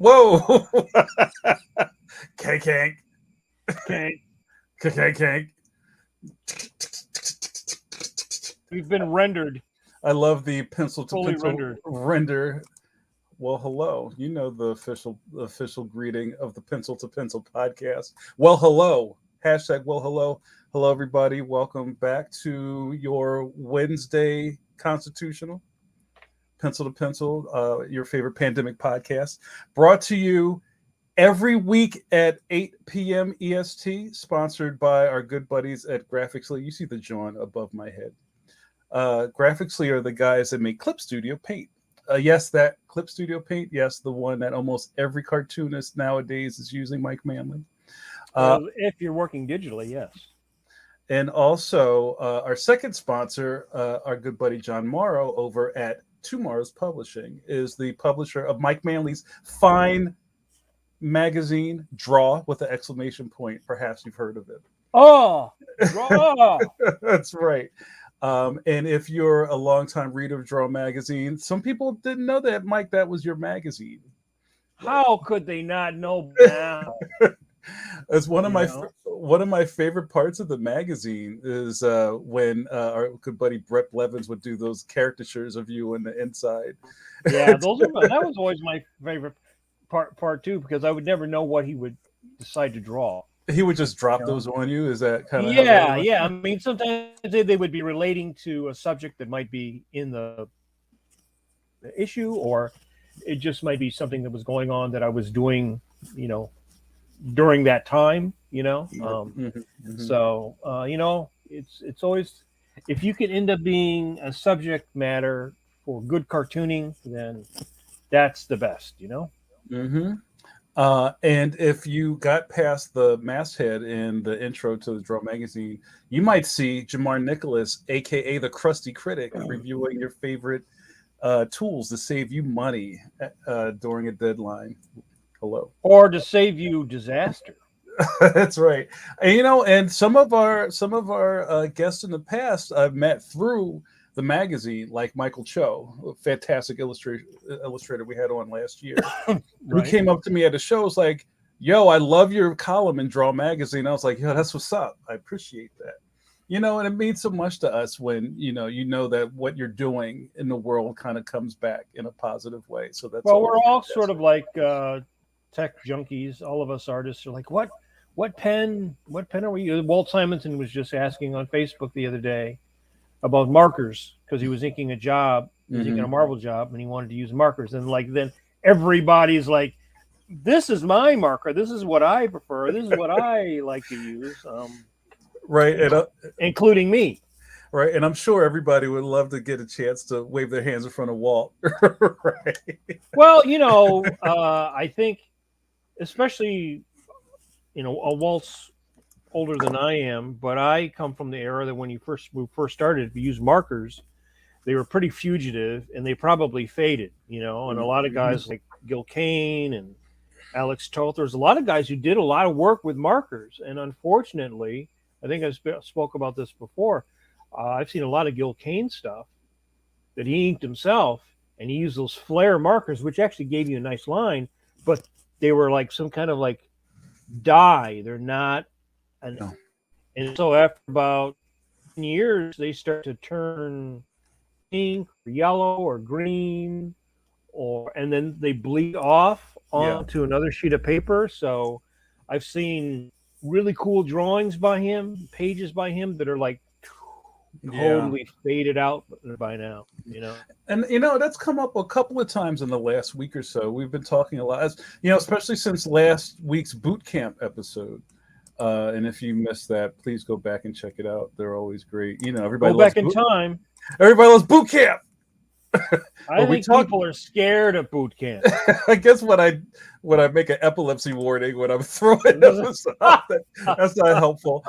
Whoa! Kank. Okay. Kank. We've been rendered, I love the pencil to fully pencil rendered. render. Well, hello. You know the official greeting of the Pencil to Pencil podcast. Well, hello. Hashtag well, hello. Hello, everybody. Welcome back to your Wednesday constitutional Pencil to Pencil, your favorite pandemic podcast, brought to you every week at 8 p.m. EST, sponsored by our good buddies at Graphicsly. You see the John above my head. Graphicsly are the guys that make Clip Studio Paint. Yes, that Clip Studio Paint. Yes, the one that almost every cartoonist nowadays is using, Mike Manley. Well, if you're working digitally, yes. And also, our second sponsor, our good buddy John Morrow over at Tomorrow's Publishing, is the publisher of Mike Manley's fine magazine, Draw with an exclamation point. Perhaps you've heard of it. Oh, draw. That's right. And if you're a longtime reader of Draw magazine, some people didn't know that, Mike, that was your magazine. How could they not know now? It's one of You my know? one of my favorite parts of the magazine is when our good buddy Brett Blevins would do those caricatures of you on the inside. Yeah, that was always my favorite part too, because I would never know what he would decide to draw. He would just drop You know? those on you. Is that kind of how that Yeah, works? yeah. I mean, sometimes they would be relating to a subject that might be in the issue, or it just might be something that was going on that I was doing, during that time. So it's always, if you can end up being a subject matter for good cartooning, then that's the best. Mm-hmm. And if you got past the masthead in the intro to the Draw magazine, you might see Jamar Nicholas, aka the Krusty Critic, reviewing your favorite tools to save you money during a deadline. Hello. Or to save you disaster. That's right. And some of our guests in the past I've met through the magazine, like Michael Cho, a fantastic illustrator we had on last year, who Right. came up to me at a show. Was like, "Yo, I love your column in Draw magazine." I was like, "Yo, that's what's up. I appreciate that." And it means so much to us when you know that what you're doing in the world kind of comes back in a positive way. So that's Well, always we're all sort fantastic. of like tech junkies. All of us artists are like, what pen are we using? Walt Simonson was just asking on Facebook the other day about markers because he was inking a job, he was inking a Hmm. Marvel job, and he wanted to use markers. And then everybody's like, "This is my marker. This is what I prefer. This is what I like to use," Right, and including me. right, and I'm sure everybody would love to get a chance to wave their hands in front of Walt. Right. Well, I think, especially, a Walt's older than I am, but I come from the era that when we first started to use markers, they were pretty fugitive and they probably faded, and a lot of Mhm. guys like Gil Kane and Alex Toth, there's a lot of guys who did a lot of work with markers. And unfortunately, I think I spoke about this before. I've seen a lot of Gil Kane stuff that he inked himself, and he used those flare markers, which actually gave you a nice line, but they were like some kind of like dye. They're not an, No. and so after about 10 years, they start to turn pink or yellow or green, and then they bleed off Yeah. onto another sheet of paper. So I've seen really cool drawings by him, pages by him that are like Yeah. totally faded out by now. And that's come up a couple of times in the last week or so. We've been talking a lot, especially since last week's boot camp episode. And if you missed that, please go back and check it out. They're always great. Go back in time. Everybody loves boot camp. I Or we think talk. people are scared of boot camp. I guess when I make an epilepsy warning when I'm throwing those up, that's not helpful.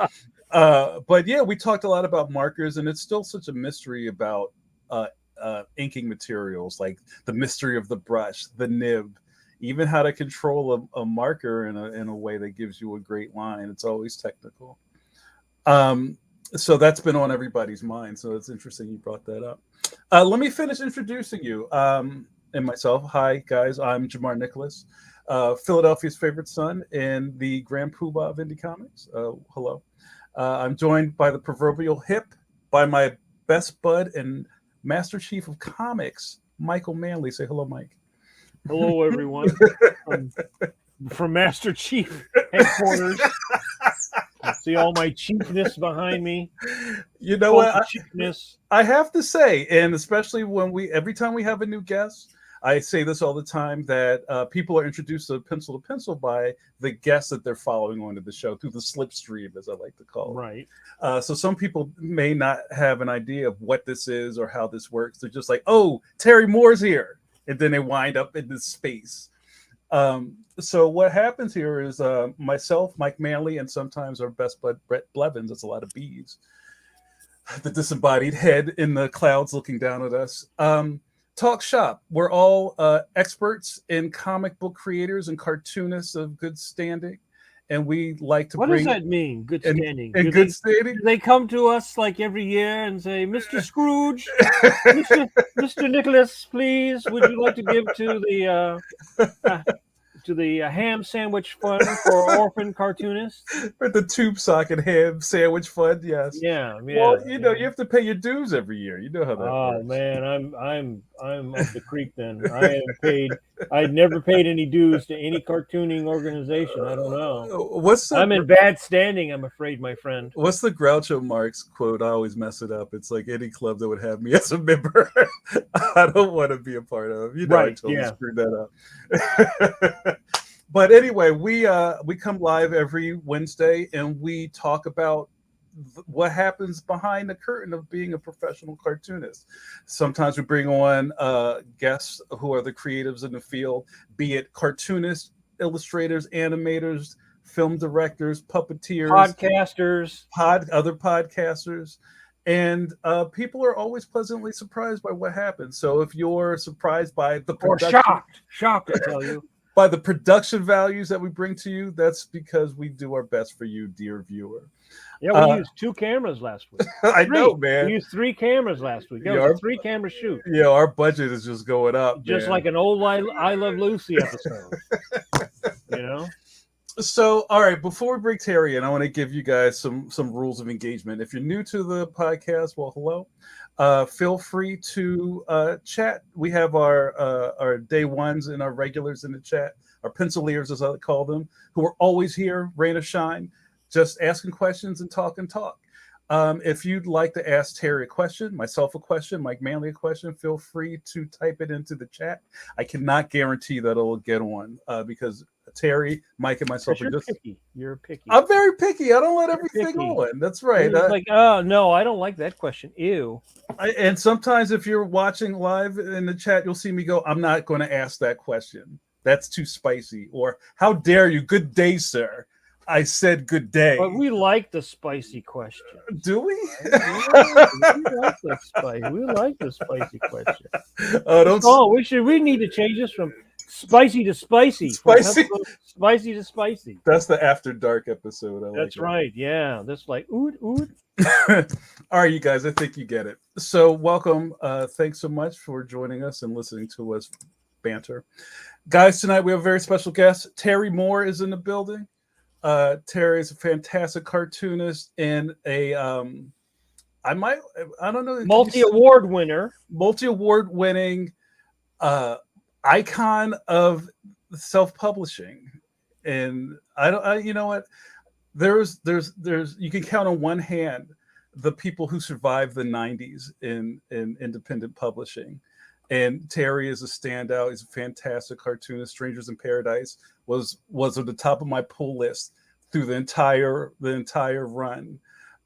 But yeah, we talked a lot about markers, and it's still such a mystery about inking materials, like the mystery of the brush, the nib, even how to control a marker in a way that gives you a great line. It's always technical. So that's been on everybody's mind. So it's interesting you brought that up. Let me finish introducing you. and myself. Hi, guys. I'm Jamar Nicholas, Philadelphia's favorite son and the Grand Poobah of indie comics. Hello. I'm joined by the proverbial hip, by my best bud and Master Chief of Comics, Michael Manley. Say hello, Mike. Hello, everyone. From Master Chief headquarters. See all my chiefness behind me. You know what? Chiefness. I have to say, and especially every time we have a new guest, I say this all the time that people are introduced to pencil by the guests that they're following onto the show through the slipstream, as I like to call it. Right. So some people may not have an idea of what this is or how this works. They're just like, "Oh, Terry Moore's here," and then they wind up in this space. So what happens here is myself, Mike Manley, and sometimes our best bud Brett Blevins. That's a lot of B's. The disembodied head in the clouds looking down at us. Talk shop. We're all experts in comic book creators and cartoonists of good standing, and we like to What bring. does that mean? Good standing. And good standing. Do they come to us like every year and say, "Mr. Scrooge, Mr. Nicholas, please, would you like to give to the ham sandwich fund for orphan cartoonists?" For the tube socket ham sandwich fund, yes. Yeah. Well, you know, you have to pay your dues every year. You know how that works. Oh man, I'm up the creek then. I'd never paid any dues to any cartooning organization. I don't know. I'm in bad standing, I'm afraid, my friend. What's the Groucho Marx quote? I always mess it up. It's like any club that would have me as a member, I don't want to be a part of. You know, right, I totally screwed that up. But anyway, we come live every Wednesday and we talk about what happens behind the curtain of being a professional cartoonist. Sometimes we bring on guests who are the creatives in the field, be it cartoonists, illustrators, animators, film directors, puppeteers, podcasters, other podcasters. And people are always pleasantly surprised by what happens. So if you're surprised by the production, or shocked, I tell you, by the production values that we bring to you, that's because we do our best for you, dear viewer. Yeah, we used 2 cameras last week. I know, man. We used 3 cameers last week. It was a 3-camera shoot. Yeah, our budget is just going up. Just like an old I Love Lucy episode. You know? So, all right, before we bring Terry in, I want to give you guys some rules of engagement. If you're new to the podcast, well, hello. Feel free to chat. We have our day ones and our regulars in the chat, our penciliers, as I call them, who are always here, rain or shine, just asking questions and talk. If you'd like to ask Terry a question, myself a question, Mike Manley a question, feel free to type it into the chat. I cannot guarantee that it'll get on because Terry, Mike, and myself are just picky. You're picky. I'm very picky. I don't let everything on. That's right. Like, oh no, I don't like that question. Ew. And sometimes if you're watching live in the chat, you'll see me go, I'm not going to ask that question. That's too spicy. Or how dare you? Good day, sir. I said good day. But we like the spicy question. Do we? We like the spicy question. Oh, don't. Oh, we need to change this from spicy to spicy. Spicy to spicy. That's the After Dark episode. That's right. Yeah. That's like oot. All right, you guys. I think you get it. So welcome. Thanks so much for joining us and listening to us banter. Guys, tonight we have a very special guest. Terry Moore is in the building. Terry is a fantastic cartoonist and a multi-award winning icon of self-publishing. And you know what? There's you can count on one hand the people who survived the 90s in independent publishing. And Terry is a standout. He's a fantastic cartoonist. Strangers in Paradise was at the top of my pull list through the entire run.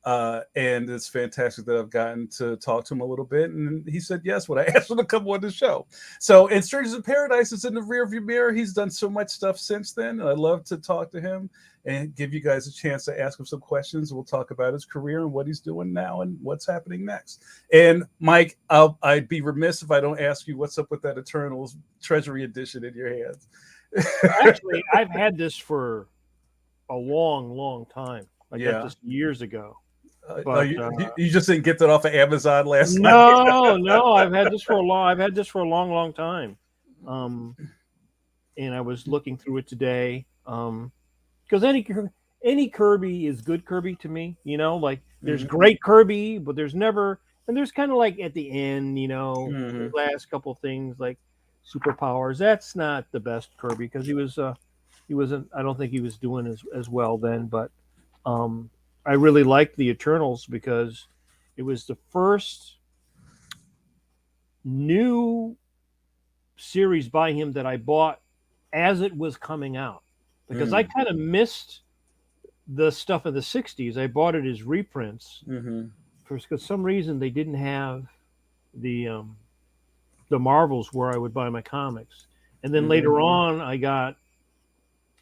And it's fantastic that I've gotten to talk to him a little bit. And he said yes when I asked him to come on the show. So, and Strangers in Paradise is in the rearview mirror. He's done so much stuff since then. And I'd love to talk to him and give you guys a chance to ask him some questions. We'll talk about his career and what he's doing now and what's happening next. And Mike, I'd be remiss if I don't ask you what's up with that Eternals Treasury Edition in your hands. Actually, I've had this for a long time. I got this years ago. But, you just didn't get that off of Amazon last night? No, I've had this for a long time. Um, and I was looking through it today. Because any Kirby is good Kirby to me. Like there's Mhm. great Kirby, but there's never, and there's kind of like at the end, the Mhm. last couple things like superpowers. That's not the best Kirby because he wasn't. I don't think he was doing as well then. But um, I really liked the Eternals because it was the first new series by him that I bought as it was coming out because I Mm. kind of missed the stuff in the 60s. I bought it as reprints Mhm. for some reason they didn't have the um, the Marvels where I would buy my comics. And then Mhm. later on I got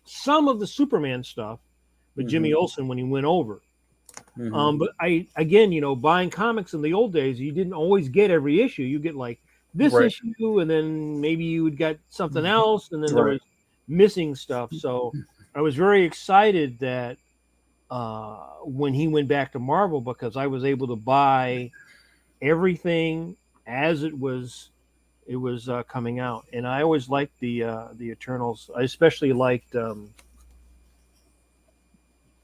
some of the Superman stuff with Jimmy Mhm. Olsen when he went over. Mhm. But I again, buying comics in the old days, you didn't always get every issue. You get like this Right. issue, and then maybe you would get something else, and then there Right. was missing stuff. So I was very excited that when he went back to Marvel because I was able to buy everything as it was coming out, and I always liked the Eternals. I especially liked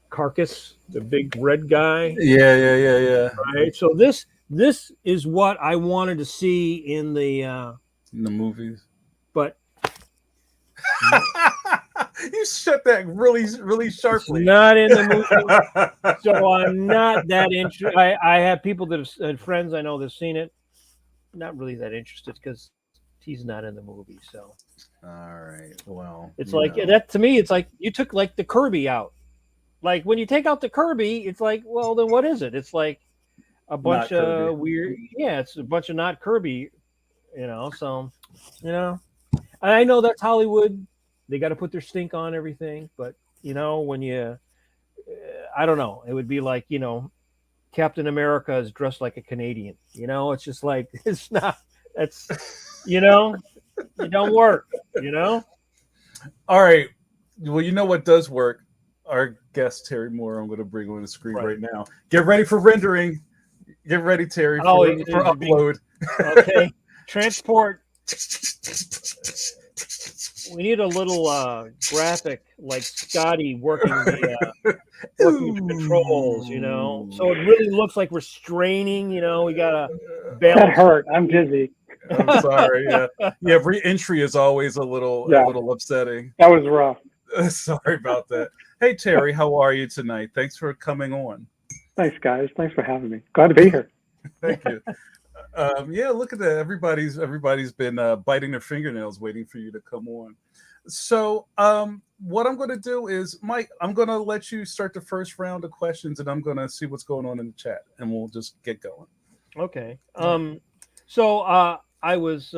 Carcass, the big red guy. Yeah. Yeah. Yeah. Yeah. Right. So this is what I wanted to see in the In the movies. but You shut that really, really it's sharply. not in the movie. So I'm not that interested. I have people that have had friends I know that've seen it. Not really that interested because he's not in the movie. So All right. Well, it's like that to me. It's like you took like the Kirby out. Like when you take out the Kirby, it's like, well, then what is it? It's like a bunch not Kirby. of weird. Yeah, it's a bunch of not Kirby. So you know, I know that's Hollywood. They got to put their stink on everything, but when I don't know, it would be like Captain America is dressed like a Canadian. It's just like it's not. That's you know, it don't work. All right. Well, you know what does work? Our guest Terry Moore. I'm going to bring on the screen Right. right now. Get ready for rendering. Get ready, Terry, Oh, for is it being upload. okay? Transport. We need a little graphic like Scotty working the controls. So it really looks like we're straining. We gotta That balance. hurt. I'm dizzy. I'm sorry. Yeah, yeah. Re-entry is always a Yeah, little upsetting. that was rough. Sorry about that. Hey Terry, how are you tonight? Thanks for coming on. Thanks, guys. Thanks for having me. Glad to be here. Thank you. Yeah, look at that. Everybody's been biting their fingernails waiting for you to come on. So, what I'm going to do is, Mike, I'm going to let you start the first round of questions, and I'm going to see what's going on in the chat, and we'll just get going. Okay. So I was,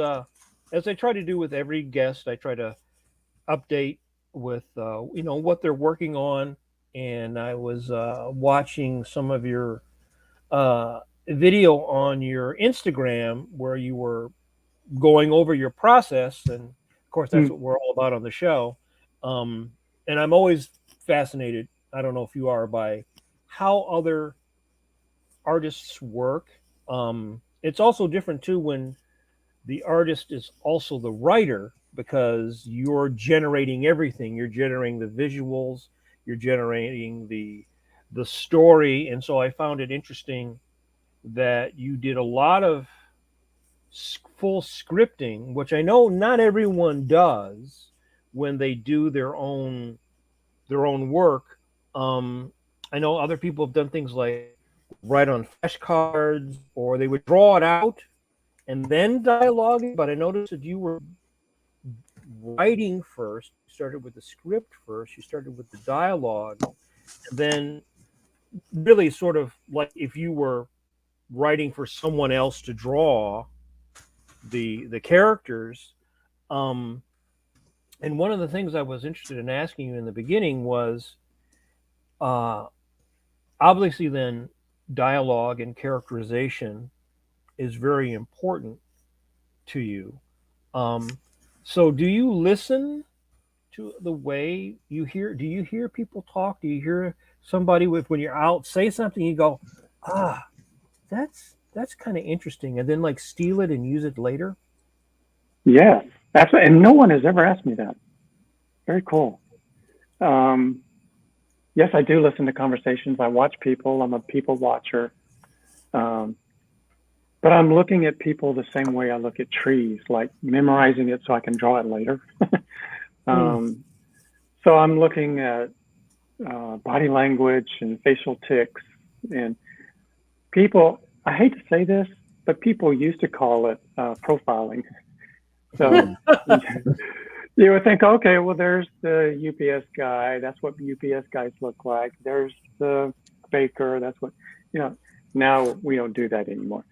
as I try to do with every guest, I try to update with, what they're working on. And I was watching some of your video on your Instagram where you were going over your process. And of course, that's Mm. what we're all about on the show. Um, and I'm always fascinated, I don't know if you are, by how other artists work. It's also different too when the artist is also the writer because you're generating everything. You're generating the visuals, you're generating the story, and so I found it interesting that you did a lot of full scripting, which I know not everyone does when they do their own work. I know other people have done things like write on flashcards, or they would draw it out and then dialogue it. But I noticed that you were writing first. You started with the script first. You started with the dialogue, and then really sort of like if you were writing for someone else to draw the characters. Um, and one of the things I was interested in asking you in the beginning was, uh, obviously, then dialogue and characterization is very important to you. Um, so, do you listen to the way you hear? Do you hear people talk? Do you hear somebody with when you're out say something? You go, ah, that's kind of interesting, and then like steal it and use it later. Yes, and no one has ever asked me that. Very cool. Yes, I do listen to conversations. I watch people. I'm a people watcher. But I'm looking at people the same way I look at trees, like memorizing it so I can draw it later. So I'm looking at body language and facial tics. And people, I hate to say this, but people used to call it profiling. So you would think, okay, well, there's the UPS guy. That's what UPS guys look like. There's the baker. That's what, now we don't do that anymore.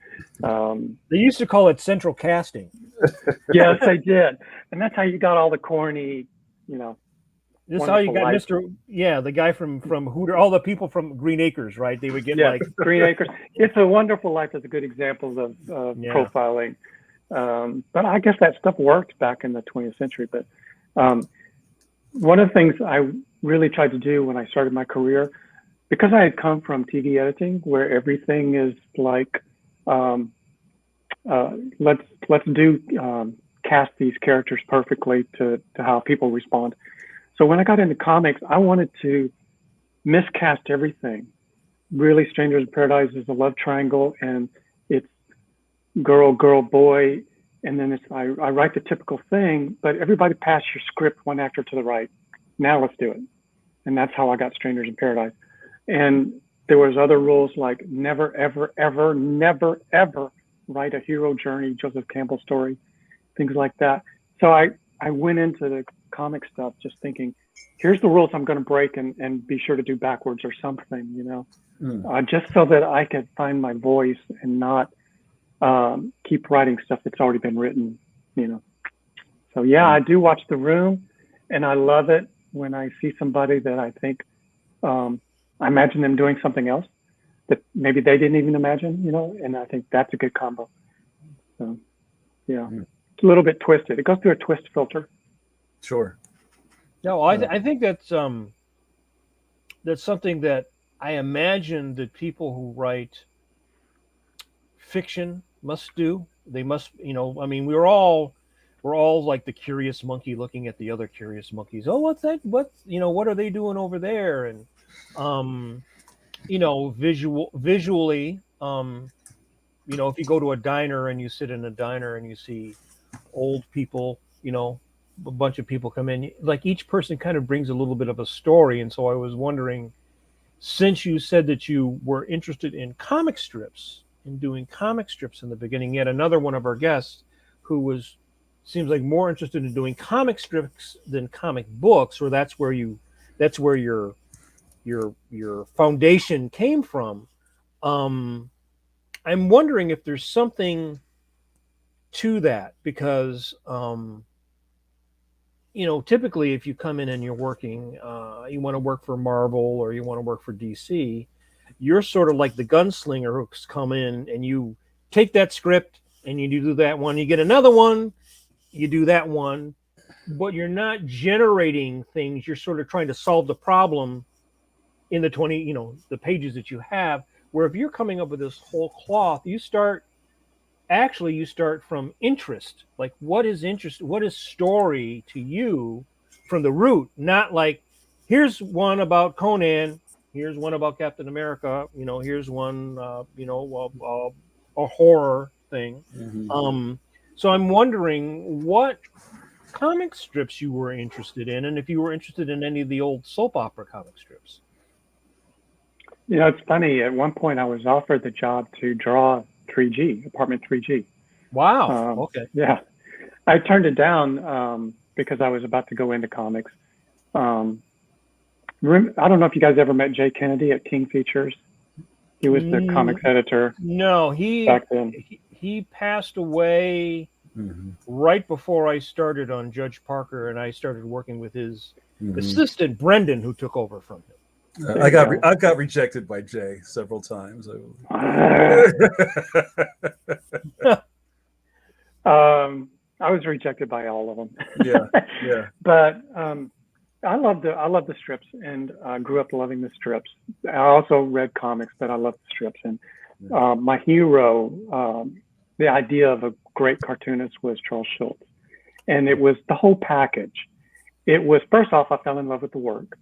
They used to call it central casting. Yes, they did. And that's how you got all the corny, This is how you got the guy from Hooter, all the people from Green Acres, right? They would get Green Acres. It's a Wonderful Life is a good example of profiling. But I guess that stuff worked back in the 20th century. But one of the things I really tried to do when I started my career, because I had come from TV editing, where everything is like, let's cast these characters perfectly to how people respond. So when I got into comics, I wanted to miscast everything. Really, Strangers in Paradise is a love triangle, and it's girl, girl, boy, and then I write the typical thing, but everybody pass your script one actor to the right. Now let's do it. And that's how I got Strangers in Paradise. And there was other rules like never, ever, ever, never, ever write a hero journey, Joseph Campbell story, things like that. So I went into the comic stuff just thinking, here's the rules I'm going to break and be sure to do backwards or something, just so that I could find my voice and not keep writing stuff that's already been written, So yeah, I do watch The Room, and I love it when I see somebody that I think, I imagine them doing something else that maybe they didn't even imagine, and I think that's a good combo. So yeah, it's a little bit twisted. It goes through a twist filter. Sure. No, I think that's something that I imagine that people who write fiction must do. They must, we're all like the curious monkey looking at the other curious monkeys. Oh, what's that? What are they doing over there? And visually, if you go to a diner and you sit in a diner and you see old people, a bunch of people come in, like each person kind of brings a little bit of a story. And so I was wondering, since you said that you were interested in comic strips and doing comic strips in the beginning, yet another one of our guests who seems like more interested in doing comic strips than comic books, or that's where your foundation came from. I'm wondering if there's something to that, because typically if you come in and you're working, you want to work for Marvel or you want to work for DC, you're sort of like the gunslinger who's come in and you take that script and you do that one, you get another one, you do that one, but you're not generating things. You're sort of trying to solve the problem in the 20, the pages that you have, where if you're coming up with this whole cloth, you start from interest. Like, what is interest? What is story to you from the root? Not like, here's one about Conan, here's one about Captain America, here's one, a horror thing. So I'm wondering what comic strips you were interested in, and if you were interested in any of the old soap opera comic strips. It's funny. At one point, I was offered the job to draw 3G, Apartment 3G. Wow. Okay. Yeah. I turned it down because I was about to go into comics. I don't know if you guys ever met Jay Kennedy at King Features. He was the comics editor. No, back then. He passed away right before I started on Judge Parker, and I started working with his assistant, Brendan, who took over from him. I got rejected by Jay several times. I was rejected by all of them. Yeah. But I love the strips, and grew up loving the strips. I also read comics, but I love the strips. And my hero, the idea of a great cartoonist was Charles Schulz. And it was the whole package. It was, first off, I fell in love with the work,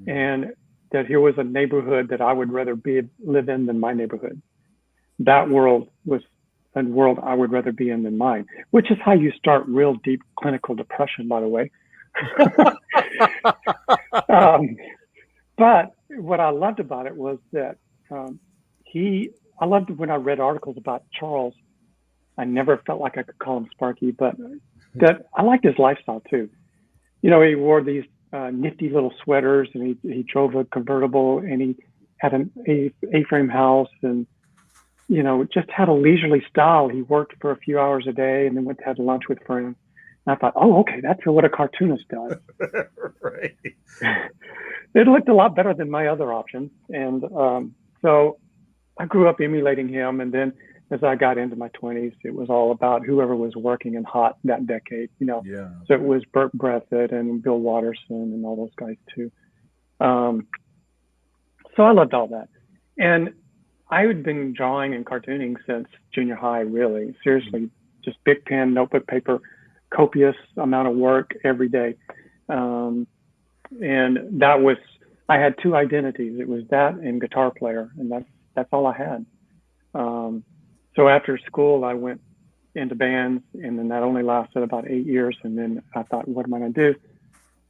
and that here was a neighborhood that I would rather live in than my neighborhood. That world was a world I would rather be in than mine, which is how you start real deep clinical depression, by the way. But what I loved about it was that I loved when I read articles about Charles. I never felt like I could call him Sparky, but that I liked his lifestyle too. You know, he wore these nifty little sweaters, and he drove a convertible, and he had an A-frame house, and you know, just had a leisurely style. He worked for a few hours a day, and then went to have lunch with friends. And I thought, oh, okay, that's what a cartoonist does. Right. It looked a lot better than my other options, and so I grew up emulating him. And then as I got into my 20s, it was all about whoever was working and hot that decade, you know. Yeah. So it was Burt Breathitt and Bill Watterson and all those guys too. So I loved all that. And I had been drawing and cartooning since junior high, really. Seriously, just big pen, notebook, paper, copious amount of work every day. And that was, I had two identities. It was that and guitar player, and that's all I had. So after school, I went into bands, and then that only lasted about 8 years. And then I thought, what am I going to do?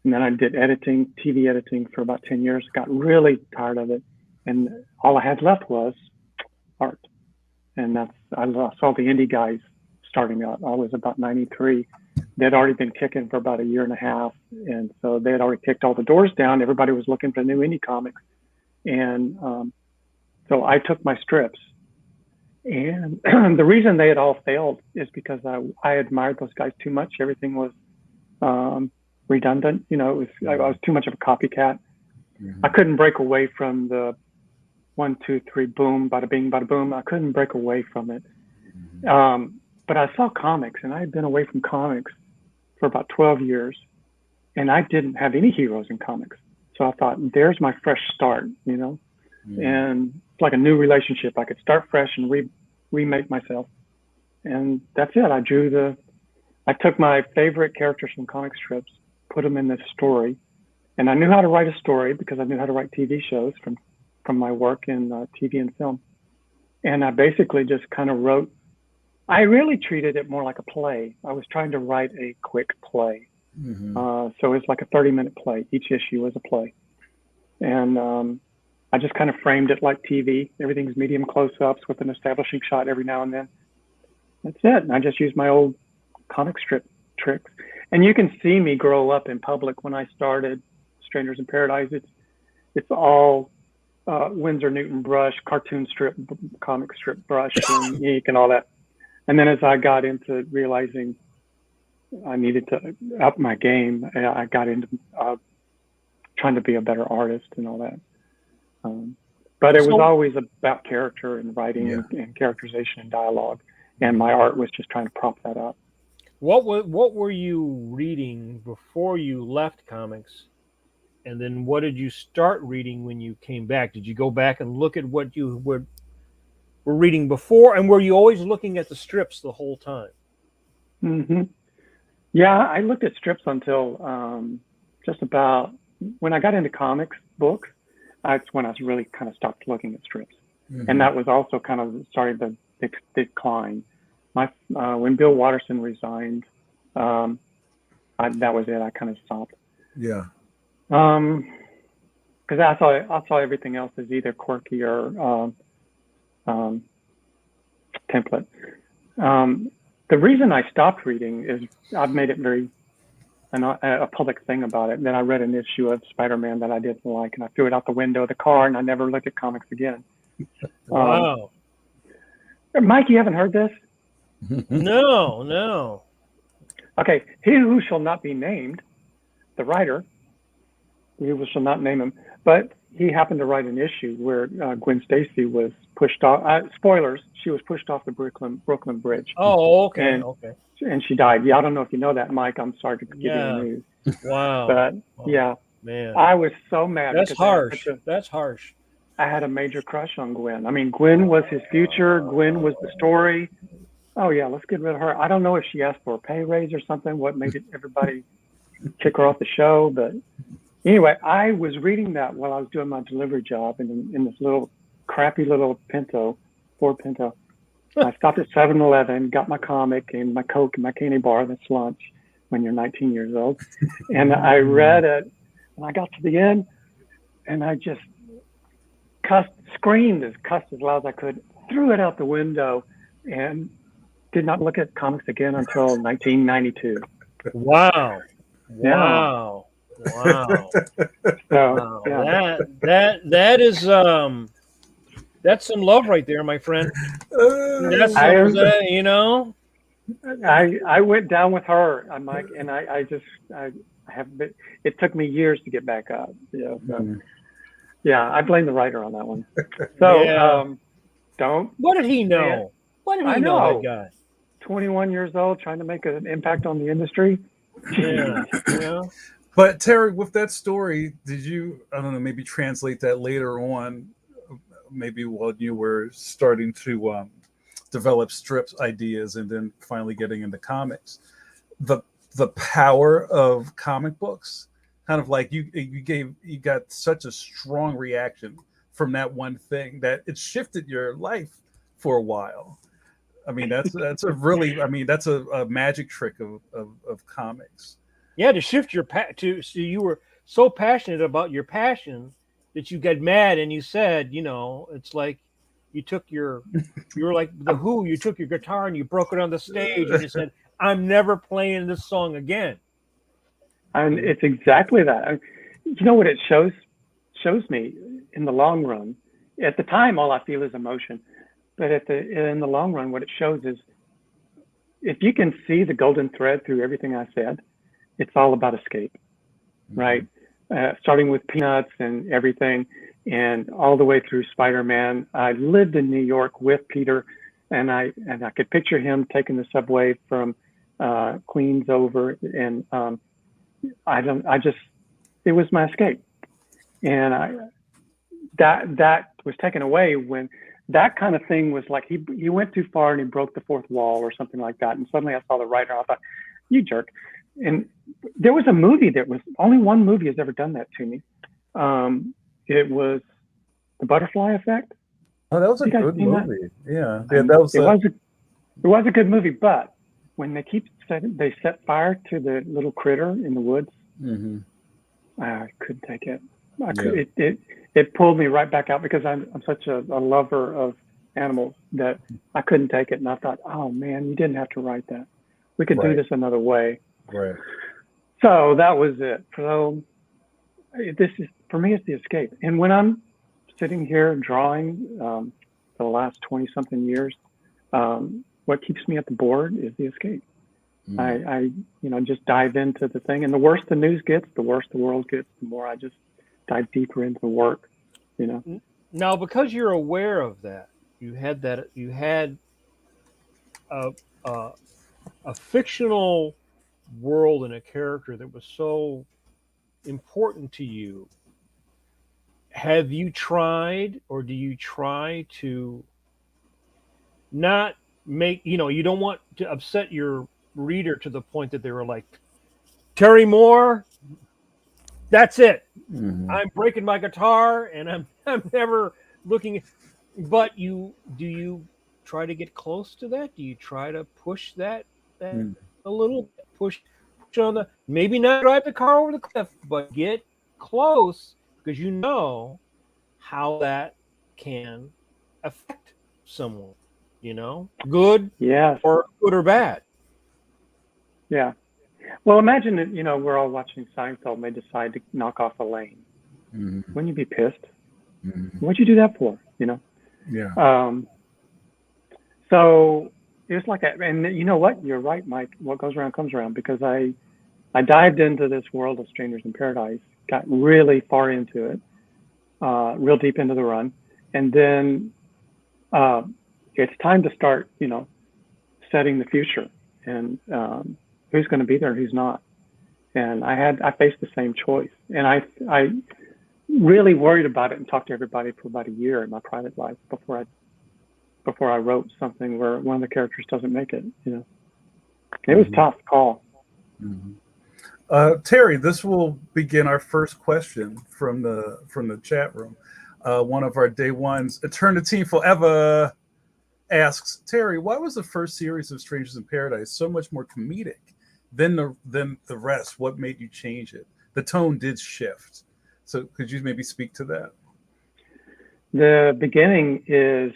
And then I did editing, TV editing for about 10 years, got really tired of it. And all I had left was art. And I saw the indie guys starting out. I was about 93. They'd already been kicking for about a year and a half. And so they had already kicked all the doors down. Everybody was looking for new indie comics. And so I took my strips. And the reason they had all failed is because I admired those guys too much. Everything was redundant. You know, I was too much of a copycat. I couldn't break away from the 1, 2, 3, boom, bada bing, bada boom. I couldn't break away from it. But I saw comics, and I had been away from comics for about 12 years, and I didn't have any heroes in comics. So I thought, there's my fresh start, you know, and it's like a new relationship. I could start fresh and remake myself. And that's it. I took my favorite characters from comic strips, put them in this story, and I knew how to write a story because I knew how to write TV shows from my work in TV and film. And I basically just kind of wrote. I really treated it more like a play. I was trying to write a quick play. So it's like a 30-minute play. Each issue was a play. And I just kind of framed it like TV. Everything's medium close-ups with an establishing shot every now and then. That's it. And I just used my old comic strip tricks. And you can see me grow up in public. When I started Strangers in Paradise, it's all Winsor Newton brush, cartoon strip, comic strip brush, and ink and all that. And then as I got into realizing I needed to up my game, I got into trying to be a better artist and all that. But it was always about character and writing and characterization and dialogue. And my art was just trying to prop that up. What were you reading before you left comics? And then what did you start reading when you came back? Did you go back and look at what you were reading before? And were you always looking at the strips the whole time? Yeah, I looked at strips until just about when I got into comics books. That's when I really kind of stopped looking at strips. And that was also kind of started the decline. When Bill Watterson resigned, that was it. I kind of stopped. Yeah. Because I saw everything else as either quirky or template. The reason I stopped reading is I've made it a public thing about it. Then I read an issue of Spider-Man that I didn't like, and I threw it out the window of the car, and I never looked at comics again. Wow. Mike, you haven't heard this? No. Okay. He who shall not be named, the writer, we shall not name him, but he happened to write an issue where Gwen Stacy was pushed off. Spoilers: she was pushed off the Brooklyn Bridge. Oh, okay. And she died. Yeah, I don't know if you know that, Mike. I'm sorry to give you the news. Wow. But yeah, man, I was so mad. That's harsh. That's harsh. I had a major crush on Gwen. I mean, Gwen was his future. Gwen was the story. oh yeah, let's get rid of her. I don't know if she asked for a pay raise or something, what made everybody kick her off the show. But anyway, I was reading that while I was doing my delivery job in this little crappy little Pinto, Ford Pinto. I stopped at 7-Eleven, got my comic and my Coke and my candy bar. That's lunch when you're 19 years old. And I read it, and I got to the end, and I just screamed cussed as loud as I could, threw it out the window, and did not look at comics again until 1992. Wow. Yeah. Wow. Wow. So, Wow. yeah. That is that's some love right there, my friend. That's you know. I went down with her, Mike, and I have been, it took me years to get back up. Yeah. So, yeah, I blame the writer on that one. So Yeah. don't. What did he know? What did he know, that guy? 21 years old, trying to make an impact on the industry. Yeah. Yeah. But Terry, with that story, did you, I don't know, maybe translate that later on, maybe while you were starting to develop strips ideas and then finally getting into comics, the power of comic books, kind of like you got such a strong reaction from that one thing that it shifted your life for a while. I mean, that's a really, I mean, that's a magic trick of comics. Yeah, to shift your so you were so passionate about your passion that you got mad and you said, you know, it's like you were like the Who. You took your guitar and you broke it on the stage and you said, "I'm never playing this song again." And it's exactly that. You know what it shows me in the long run. At the time, all I feel is emotion, but in the long run, what it shows is if you can see the golden thread through everything I said, it's all about escape, right? Starting with Peanuts and everything, and all the way through Spider-Man. I lived in New York with Peter, and I could picture him taking the subway from Queens over, and it was my escape, and that was taken away when that kind of thing was like he went too far and he broke the fourth wall or something like that, and suddenly I saw the writer. I thought, you jerk. And there was a movie that was only one movie has ever done that to me. It was The Butterfly Effect. Oh, that was a good movie. Yeah, that was. It was a good movie, but when they set fire to the little critter in the woods, I couldn't take it. It pulled me right back out because I'm such a lover of animals that I couldn't take it, and I thought, oh man, you didn't have to write that. We could do this another way. Right. So that was it. So this is, for me, it's the escape. And when I'm sitting here drawing for the last 20 something years, what keeps me at the board is the escape. I just dive into the thing, and the worse the news gets, the worse the world gets, the more I just dive deeper into the work, Now, because you're aware of that, you had a fictional world and a character that was so important to you. Have you tried, or do you try to not make, you don't want to upset your reader to the point that they were like, Terry Moore, that's it. I'm breaking my guitar and I'm never looking. But do you try to get close to that? Do you try to push that a little bit? Push on maybe not drive the car over the cliff, but get close, because you know how that can affect someone, good, or good or bad. Yeah. Well, imagine that, we're all watching Seinfeld and they decide to knock off Elaine. Wouldn't you be pissed? What'd you do that for? Yeah. So it was like that. And you know what? You're right, Mike. What goes around comes around, because I dived into this world of Strangers in Paradise, got really far into it, real deep into the run. And then it's time to start, setting the future and who's going to be there and who's not. And I faced the same choice. And I really worried about it and talked to everybody for about a year in my private life before I before I wrote something where one of the characters doesn't make it. It was tough call. Terry, this will begin our first question from the chat room. One of our day ones, Eternity Forever, asks, Terry, why was the first series of Strangers in Paradise so much more comedic than the rest? What made you change it? The tone did shift. So could you maybe speak to that? The beginning is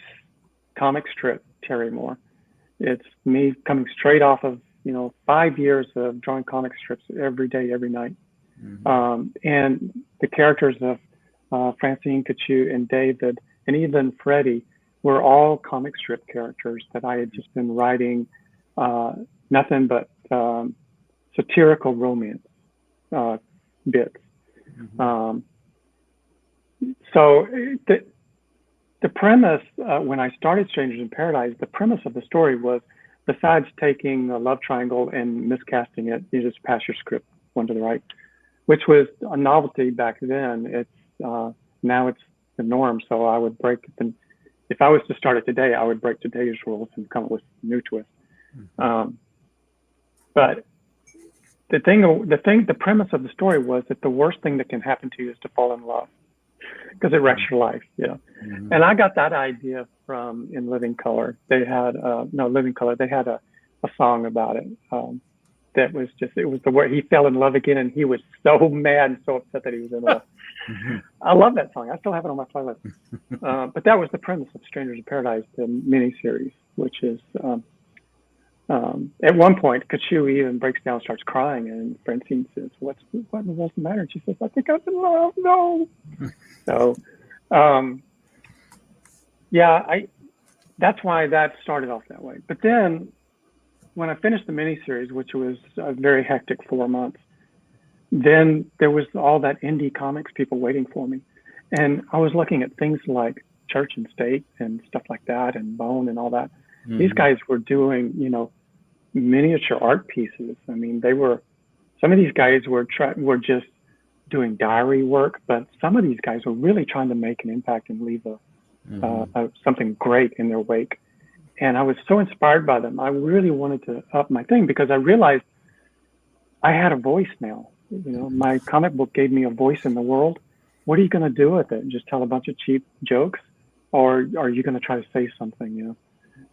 comic strip Terry Moore. It's me coming straight off of 5 years of drawing comic strips every day, every night. And the characters of Francine, Kachu, and David, and even Freddie were all comic strip characters that I had just been writing nothing but satirical romance bits. So the premise, when I started Strangers in Paradise, the premise of the story was, besides taking a love triangle and miscasting it, you just pass your script one to the right, which was a novelty back then. It's now it's the norm. So I would break it. If I was to start it today, I would break today's rules and come up with a new twist. But the premise of the story was that the worst thing that can happen to you is to fall in love, because it wrecks your life. And I got that idea from In Living Color. They had Living Color. They had a song about it. That was it was the word, he fell in love again, and he was so mad and so upset that he was in love. I love that song. I still have it on my playlist. But that was the premise of Strangers in Paradise, the miniseries, which is at one point, Kachu even breaks down, starts crying, and Francine says, what in the world's the matter? And she says, I think I'm in love. No. So, that's why that started off that way. But then when I finished the miniseries, which was a very hectic 4 months, then there was all that indie comics people waiting for me. And I was looking at things like Church and State and stuff like that, and Bone and all that. These guys were doing, miniature art pieces. I mean, some of these guys were just doing diary work, but some of these guys were really trying to make an impact and leave something great in their wake. And I was so inspired by them. I really wanted to up my thing, because I realized I had a voice now. My comic book gave me a voice in the world. What are you going to do with it? Just tell a bunch of cheap jokes, or are you going to try to say something?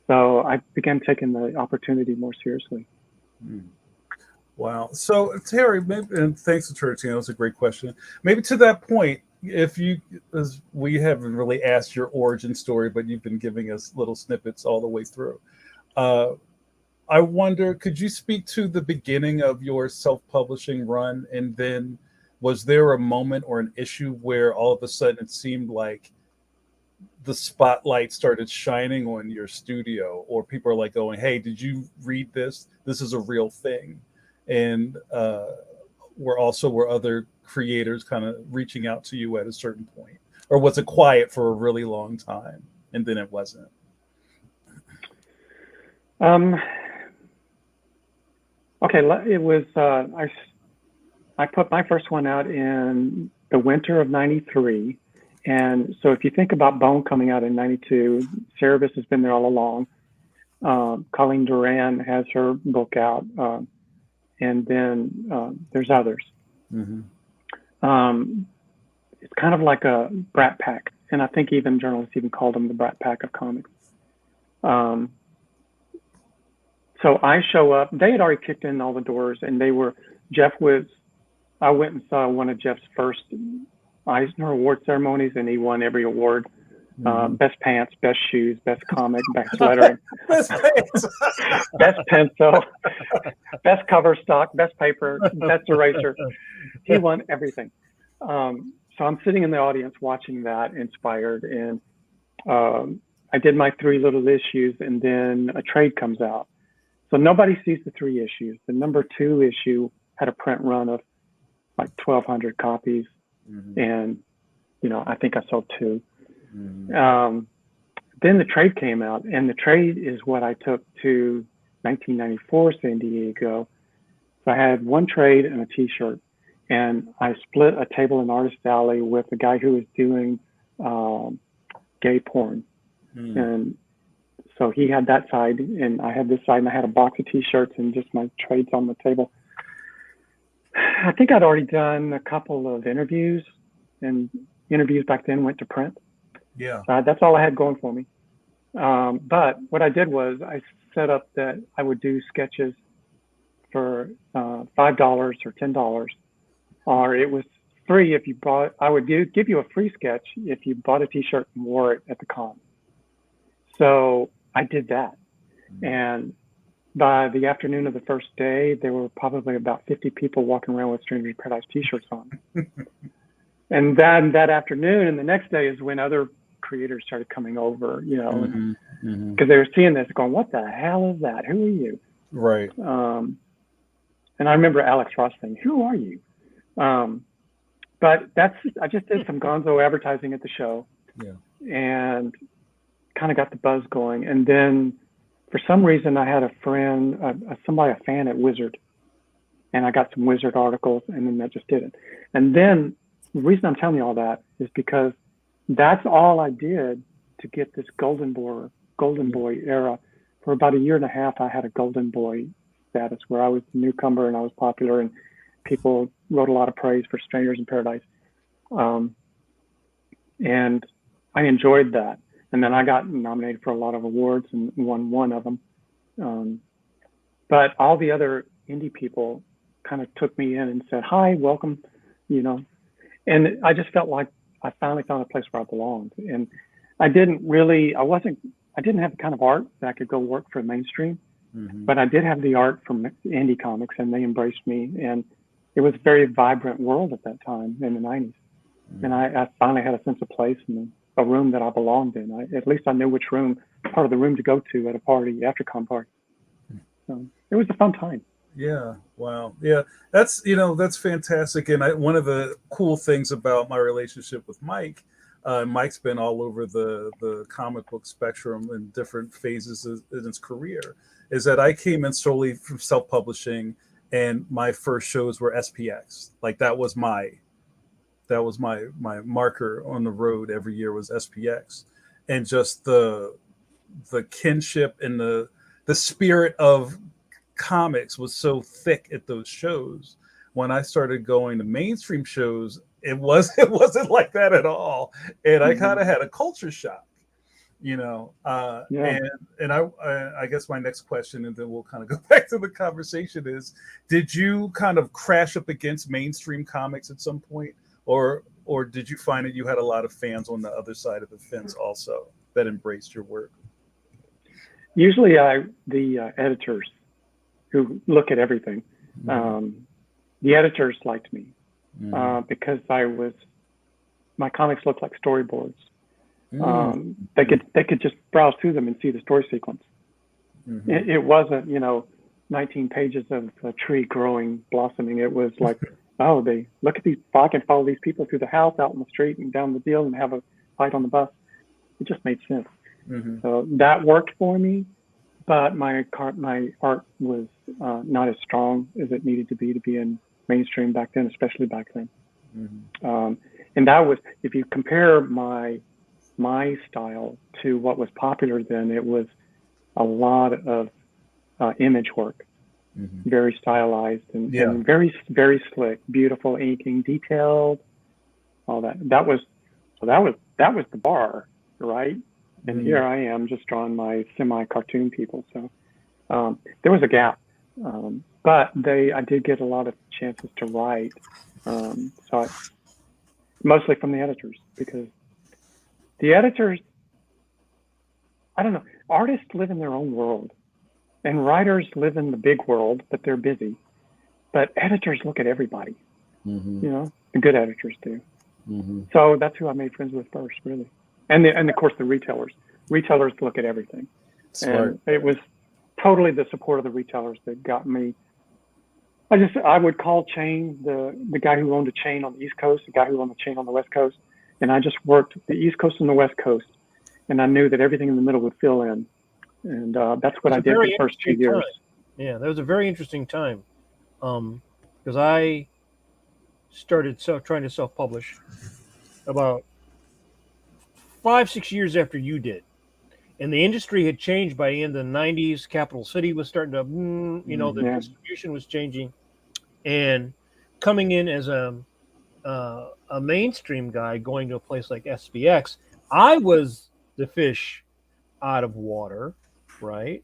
So I began taking the opportunity more seriously. Wow. So Terry, and thanks to Church, that was a great question. Maybe to that point, as we haven't really asked your origin story, but you've been giving us little snippets all the way through. I wonder, could you speak to the beginning of your self-publishing run? And then was there a moment or an issue where all of a sudden it seemed like the spotlight started shining on your studio, or people are like going, hey, did you read this? This is a real thing. And were other creators kind of reaching out to you at a certain point? Or was it quiet for a really long time and then it wasn't? Okay, it was, I put my first one out in the winter of '93. And so if you think about Bone coming out in '92, Cerebus has been there all along. Colleen Duran has her book out. And then there's others. It's kind of like a Brat Pack. And I think even journalists even called them the Brat Pack of comics. So I show up. They had already kicked in all the doors, and I went and saw one of Jeff's first Eisner Award ceremonies, and he won every award. Best pants, best shoes, best comic, best lettering, Best pants. best pencil, best cover stock, best paper, best eraser. He won everything. So I'm sitting in the audience watching that, inspired, and I did my 3 little issues, and then a trade comes out. So nobody sees the 3 issues. The number 2 issue had a print run of like 1,200 copies, and I think I sold 2. Then the trade came out, and the trade is what I took to 1994 San Diego. So I had 1 trade and a T-shirt, and I split a table in Artist Alley with a guy who was doing gay porn. And So he had that side, and I had this side, and I had a box of T-shirts and just my trades on the table. I think I'd already done a couple of interviews, and interviews back then went to print. Yeah. That's all I had going for me. But what I did was I set up that I would do sketches for $5 or $10, or it was free if you bought. I would give you a free sketch if you bought a T-shirt and wore it at the con. So I did that, and by the afternoon of the first day, there were probably about 50 people walking around with Strangers in Paradise T-shirts on. And then that afternoon and the next day is when other creators started coming over, because they were seeing this going, what the hell is that? Who are you? Right. And I remember Alex Ross saying, who are you? But I just did some gonzo advertising at the show, and kind of got the buzz going. And then for some reason I had a friend, a fan at Wizard, and I got some Wizard articles, and then that just did it. And then the reason I'm telling you all that is because that's all I did to get this Golden Boy era. For about a year and a half, I had a Golden Boy status where I was a newcomer and I was popular, and people wrote a lot of praise for Strangers in Paradise. And I enjoyed that. And then I got nominated for a lot of awards and won one of them. But all the other indie people kind of took me in and said, hi, welcome, And I just felt like I finally found a place where I belonged. And I didn't have the kind of art that I could go work for mainstream, but I did have the art from indie comics, and they embraced me. And it was a very vibrant world at that time in the 90s. And I finally had a sense of place and a room that I belonged in. At least I knew which part of the room to go to at a party, after-con party. So it was a fun time. Yeah. Wow. Yeah. That's fantastic. And one of the cool things about my relationship with Mike, Mike's been all over the comic book spectrum in different phases in his career, is that I came in solely from self-publishing, and my first shows were SPX. Like that was my marker on the road every year was SPX, and just the kinship and the spirit of comics was so thick at those shows. When I started going to mainstream shows, it wasn't like that at all, and I kind of had a culture shock, And I guess my next question, and then we'll kind of go back to the conversation, is: did you kind of crash up against mainstream comics at some point, or did you find that you had a lot of fans on the other side of the fence also that embraced your work? Usually, the editors who look at everything, the editors liked me because my comics looked like storyboards. They could just browse through them and see the story sequence. It wasn't 19 pages of a tree growing, blossoming. It was like, oh, they look at these. I can follow these people through the house, out in the street, and down the deal, and have a fight on the bus. It just made sense. So that worked for me, but my art was not as strong as it needed to be in mainstream back then, especially back then. And that was, if you compare my style to what was popular then, it was a lot of image work. Very stylized and very, very slick, beautiful inking, detailed, all that. That was the bar, right? And here I am just drawing my semi-cartoon people. So there was a gap, but I did get a lot of chances to write. Mostly from the editors, because the editors, I don't know, artists live in their own world. And writers live in the big world, but they're busy. But editors look at everybody. The good editors do. So that's who I made friends with first, really. And of course the retailers. Retailers look at everything. Smart. And it was totally the support of the retailers that got me. I would call Chain, the guy who owned a chain on the East Coast, the guy who owned a chain on the West Coast, and I just worked the East Coast and the West Coast, and I knew that everything in the middle would fill in. And that's what I did for the first 2 years. Time. Yeah, that was a very interesting time, because I started trying to self-publish about 5-6 years after you did, and the industry had changed by the end of the 90s. Capital City was starting to, the Yeah. distribution was changing, and coming in as a mainstream guy going to a place like SBX, I was the fish out of water, right?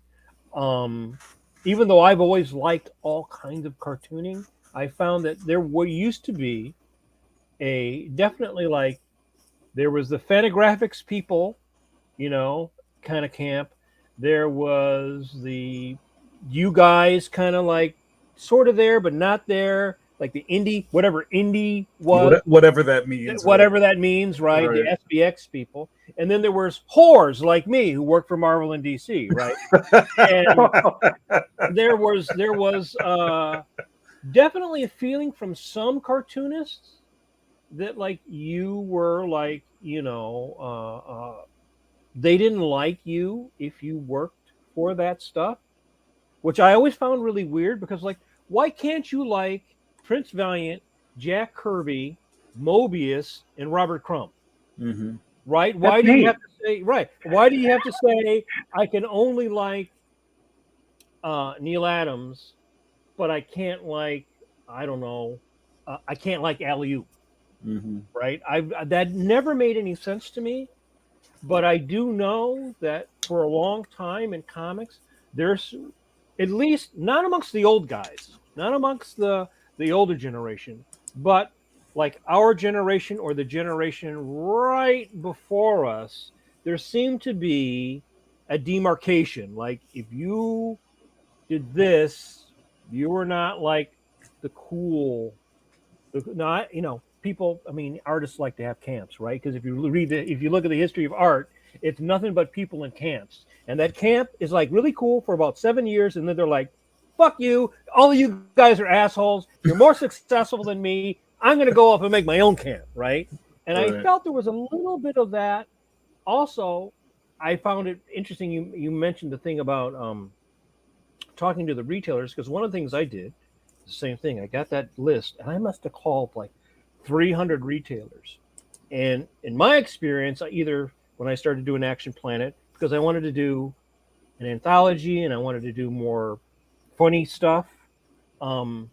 Um, Even though I've always liked all kinds of cartooning, I found that there used to be a definitely like there was the Fantagraphics people, kind of camp. There was the you guys kind of like sort of there, but not there. Like the indie, whatever indie was, Whatever that means, right? whatever that means, right? The Right. SBX people, and then there was whores like me who worked for Marvel and DC, right? And there was definitely a feeling from some cartoonists that like you were like they didn't like you if you worked for that stuff, which I always found really weird because like why can't you like Prince Valiant, Jack Kirby, Mobius, and Robert Crumb? Mm-hmm. Right? That's Why do you me. have to say right? Why do you have to say I can only like Neil Adams, but I can't like I don't know, I can't like Alley-oop, Mm-hmm. right? I that never made any sense to me, but I do know that for a long time in comics, there's at least not amongst the old guys, not amongst the older generation, but like our generation or the generation right before us, there seemed to be a demarcation. Like if you did this, you were not like the cool, not people. I mean, artists like to have camps, right? Because if you look at the history of art, it's nothing but people in camps, and that camp is like really cool for about 7 years, and then they're like, "Fuck you! All of you guys are assholes. You're more successful than me. I'm going to go off and make my own camp," right? And I Right. felt there was a little bit of that. Also, I found it interesting. You mentioned the thing about talking to the retailers because one of the things I did, the same thing. I got that list, and I must have called like 300 retailers. And in my experience, I either when I started doing Action Planet because I wanted to do an anthology and I wanted to do more funny stuff. Um,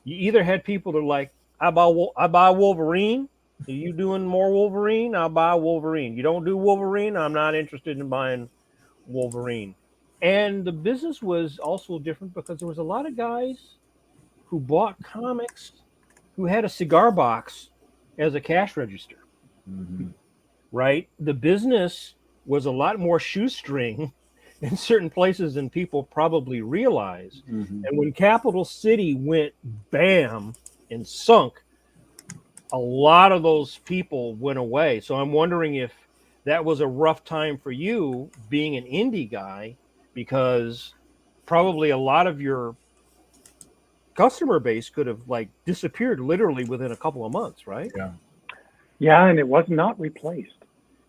you either had people that are like, I buy Wolverine. Are you doing more Wolverine? I'll buy Wolverine. You don't do Wolverine? I'm not interested in buying Wolverine. And the business was also different because there was a lot of guys who bought comics who had a cigar box as a cash register, Mm-hmm. right? The business was a lot more shoestring in certain places than people probably realize. Mm-hmm. And when Capital City went bam and sunk, a lot of those people went away. So I'm wondering if that was a rough time for you being an indie guy because probably a lot of your customer base could have like disappeared literally within a couple of months, right? Yeah. Yeah, and it was not replaced.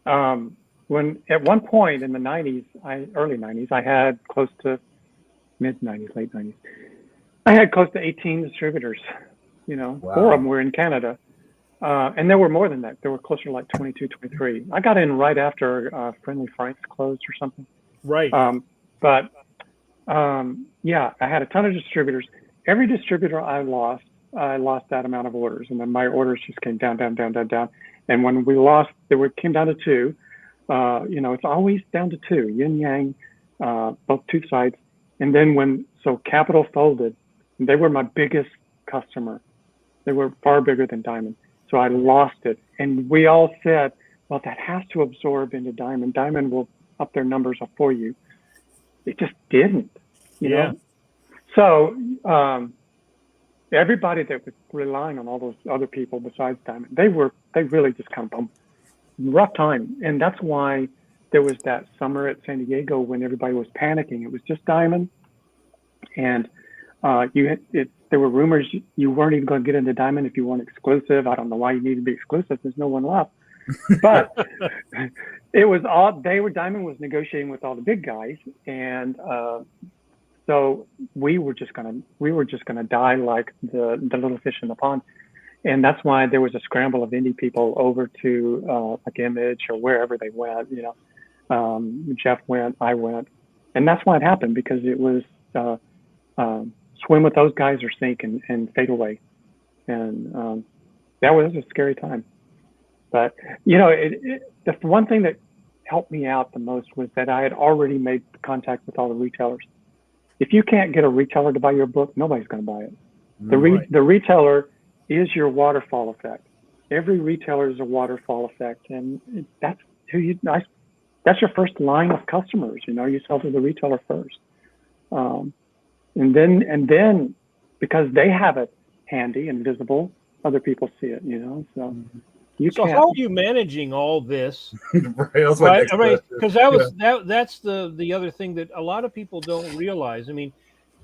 Um, when at one point in the 90s, early 90s, I had close to mid 90s, late 90s. I had close to 18 distributors. Four of them Wow. were in Canada. And there were more than that. There were closer to like 22, 23. I got in right after Friendly Frank's closed or something. Right. But yeah, I had a ton of distributors. Every distributor I lost that amount of orders. And then my orders just came down, down, down, down, down. And when we lost, came down to two. It's always down to two, yin yang, both two sides. And then so Capital folded, they were my biggest customer. They were far bigger than Diamond. So I lost it. And we all said, well, that has to absorb into Diamond. Diamond will up their numbers up for you. It just didn't, you Yeah. know? So everybody that was relying on all those other people besides Diamond, they really just kind of rough time. And that's why there was that summer at San Diego when everybody was panicking. It was just Diamond. And there were rumors you weren't even going to get into Diamond if you weren't exclusive. I don't know why you need to be exclusive. There's no one left. But it was all Diamond was negotiating with all the big guys, and so we were just gonna die like the little fish in the pond. And that's why there was a scramble of indie people over to like Image or wherever they went. Jeff went, I went, and that's why it happened, because it was swim with those guys or sink and fade away, and that was a scary time. But the one thing that helped me out the most was that I had already made contact with all the retailers. If you can't get a retailer to buy your book, nobody's going to buy it. The retailer is your waterfall effect. Every retailer is a waterfall effect, and that's your first line of customers. You sell to the retailer first, and then because they have it handy and visible, other people see it. So. So how are you managing all this? Right, because that's the other thing that a lot of people don't realize. I mean,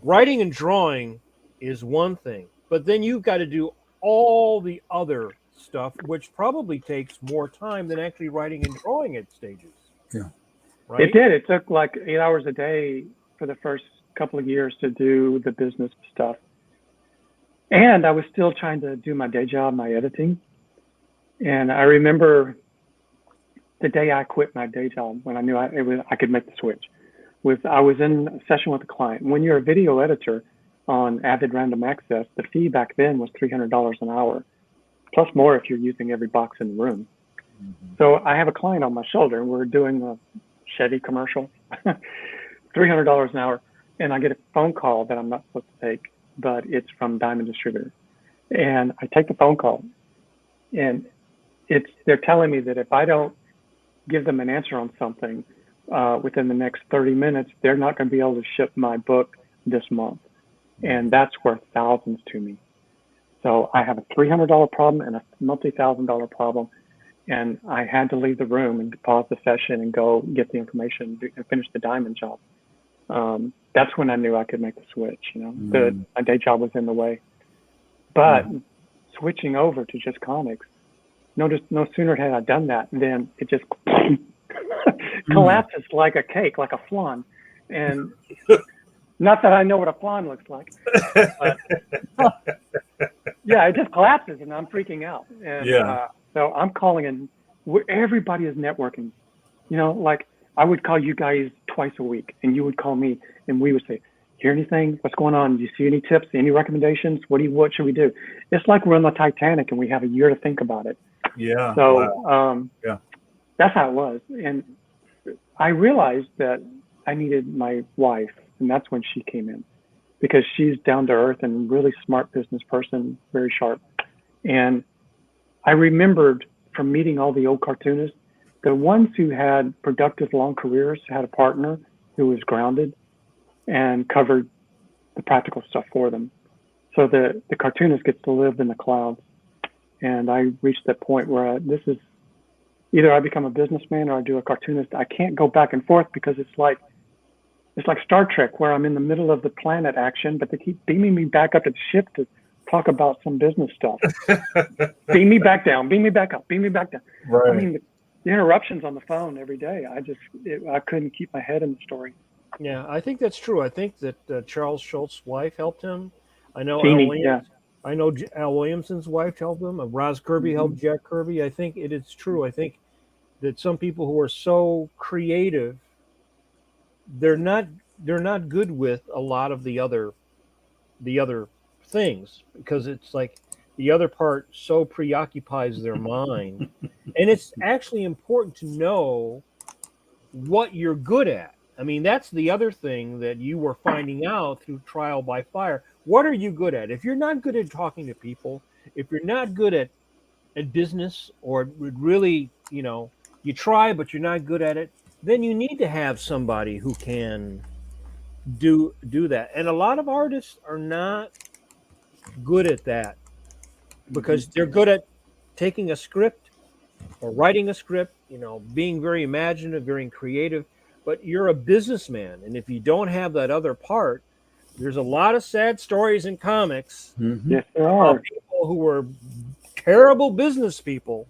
writing and drawing is one thing, but then you've got to do all the other stuff, which probably takes more time than actually writing and drawing at stages. Yeah, right. It did. It took like 8 hours a day for the first couple of years to do the business stuff, and I was still trying to do my day job, my editing. And I remember the day I quit my day job, when I knew I could make the switch, I was in a session with a client. When you're a video editor on Avid Random Access, the fee back then was $300 an hour, plus more if you're using every box in the room. Mm-hmm. So I have a client on my shoulder, and we're doing a Chevy commercial, $300 an hour, and I get a phone call that I'm not supposed to take, but it's from Diamond Distributor. And I take the phone call, and they're telling me that if I don't give them an answer on something within the next 30 minutes, they're not going to be able to ship my book this month. And that's worth thousands to me. So I have a $300 problem and a multi-$1,000 problem. And I had to leave the room and pause the session and go get the information and finish the Diamond job. That's when I knew I could make the switch. My day job was in the way. But switching over to just comics, no sooner had I done that than it just collapses like a cake, like a flan. And not that I know what a flan looks like, but it just collapses, and I'm freaking out. And so I'm calling in. Everybody is networking. Like I would call you guys twice a week, and you would call me, and we would say, "Hear anything? What's going on? Do you see any tips? Any recommendations? What should we do?" It's like we're on the Titanic, and we have a year to think about it. Yeah. So that's how it was. And I realized that I needed my wife, and that's when she came in, because she's down to earth and really smart business person, very sharp. And I remembered from meeting all the old cartoonists, the ones who had productive long careers had a partner who was grounded and covered the practical stuff for them. So the cartoonist gets to live in the clouds. And I reached that point where this is either I become a businessman or I do a cartoonist. I can't go back and forth, because it's like Star Trek, where I'm in the middle of the planet action, but they keep beaming me back up to the ship to talk about some business stuff. Beam me back down, beam me back up, beam me back down. Right. I mean, the interruptions on the phone every day, I couldn't keep my head in the story. Yeah, I think that's true. I think that Charles Schultz's wife helped him. I know I know Al Williamson's wife helped him. Roz Kirby helped Jack Kirby. I think it is true. I think that some people who are so creative, they're not good with a lot of the other things, because it's like the other part so preoccupies their mind. And it's actually important to know what you're good at. I mean, that's the other thing that you were finding out through trial by fire. What are you good at? If you're not good at talking to people, if you're not good at business, or really, you try, but you're not good at it, then you need to have somebody who can do that. And a lot of artists are not good at that, because they're good at taking a script or writing a script, being very imaginative, very creative. But you're a businessman, and if you don't have that other part, there's a lot of sad stories in comics Yes, there are. of people who were terrible business people,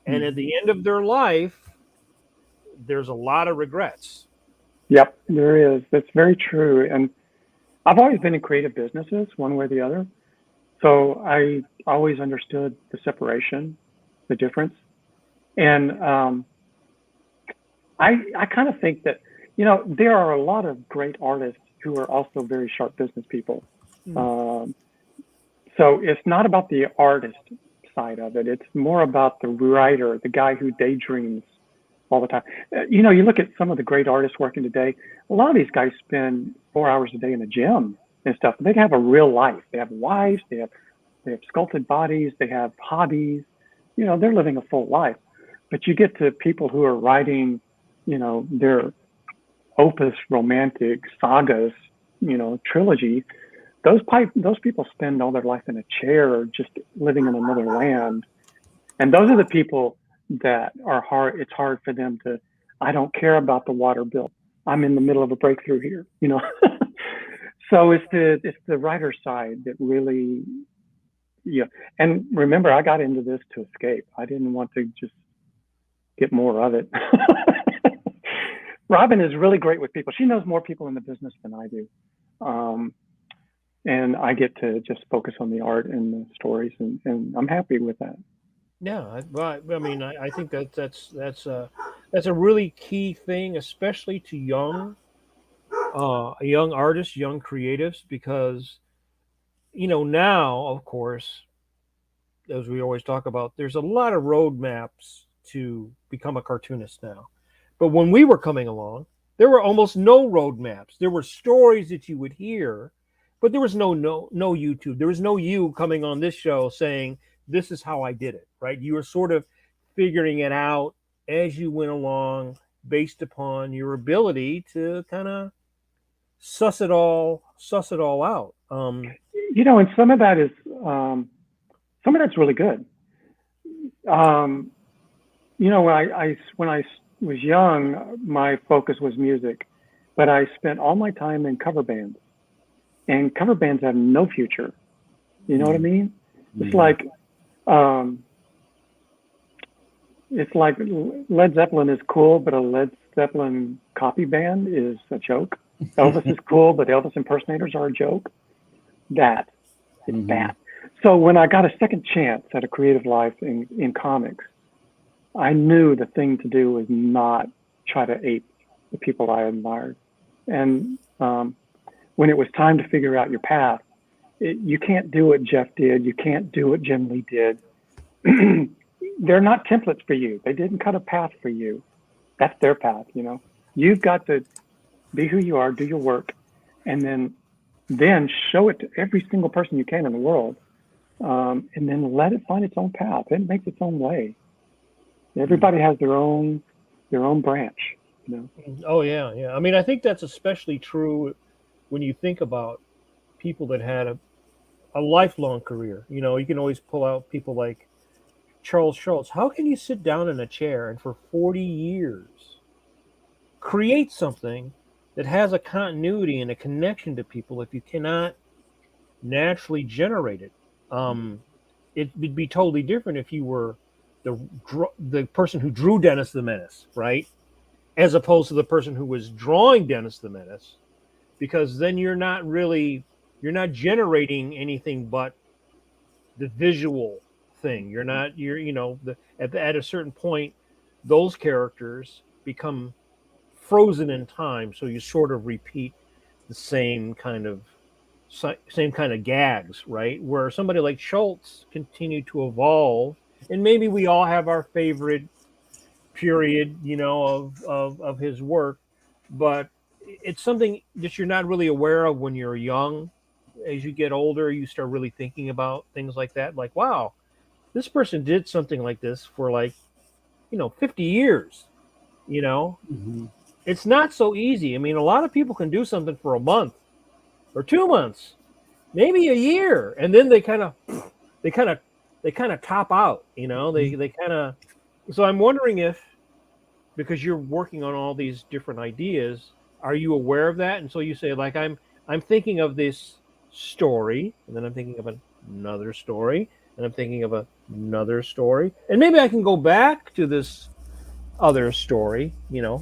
and at the end of their life, there's a lot of regrets. Yep, there is. That's very true. And I've always been in creative businesses, one way or the other. So I always understood the separation, the difference. And I kind of think that, there are a lot of great artists who are also very sharp business people. Hmm. Um, so it's not about the artist side of it. It's more about the writer, the guy who daydreams all the time. You look at some of the great artists working today. A lot of these guys spend 4 hours a day in the gym and stuff. They have a real life. They have wives. They have sculpted bodies. They have hobbies. They're living a full life. But you get to people who are writing, their opus romantic sagas, trilogy. Those people spend all their life in a chair, just living in another land. And those are the people that are hard. It's hard for them to. I don't care about the water bill. I'm in the middle of a breakthrough here. So it's the writer side that really, yeah. And remember, I got into this to escape. I didn't want to just get more of it. Robin is really great with people. She knows more people in the business than I do. Um, and I get to just focus on the art and the stories, and I'm happy with that. Yeah, I mean, I think that's a really key thing, especially to young artists, young creatives, because now, of course, as we always talk about, there's a lot of roadmaps to become a cartoonist now. But when we were coming along, there were almost no roadmaps. There were stories that you would hear, but there was no YouTube. There was no you coming on this show saying, "This is how I did it." Right? You were sort of figuring it out as you went along, based upon your ability to kind of suss it all out. And um, some of that's really good. Um, when I was young, my focus was music, but I spent all my time in cover bands, and cover bands have no future. You know what I mean? It's Mhm. like um, it's like Led Zeppelin is cool, but a Led Zeppelin copy band is a joke. Elvis is cool, but Elvis impersonators are a joke. That it's Mhm. that. So when I got a second chance at a creative life in comics, I knew the thing to do was not try to ape the people I admired. And when it was time to figure out your path, you can't do what Jeff did. You can't do what Jim Lee did. They're not templates for you. They didn't cut a path for you. That's their path. You've got to be who you are, do your work, and then show it to every single person you can in the world, and then let it find its own path. It makes its own way. Everybody has their own branch. Oh yeah, yeah. I mean, I think that's especially true when you think about people that had a lifelong career. You can always pull out people like Charles Schultz. How can you sit down in a chair and for 40 years create something that has a continuity and a connection to people if you cannot naturally generate it? Um, it would be totally different if you were the person who drew Dennis the Menace, right? As opposed to the person who was drawing Dennis the Menace, because then you're not generating anything but the visual thing. You're not you're you know the at a certain point, those characters become frozen in time, so you sort of repeat the same kind of gags, right? Where somebody like Schultz continued to evolve, and maybe we all have our favorite period, of his work, but it's something that you're not really aware of when you're young. As you get older, you start really thinking about things like that. Like, wow, this person did something like this for 50 years. You know, Mhm. it's not so easy. I mean, a lot of people can do something for a month or 2 months, maybe a year, and then they kind of, they kind of top out. They kind of. So I'm wondering if, because you're working on all these different ideas, are you aware of that? And so you say, like, I'm thinking of this story, and then I'm thinking of another story, and I'm thinking of another story, and maybe I can go back to this other story. I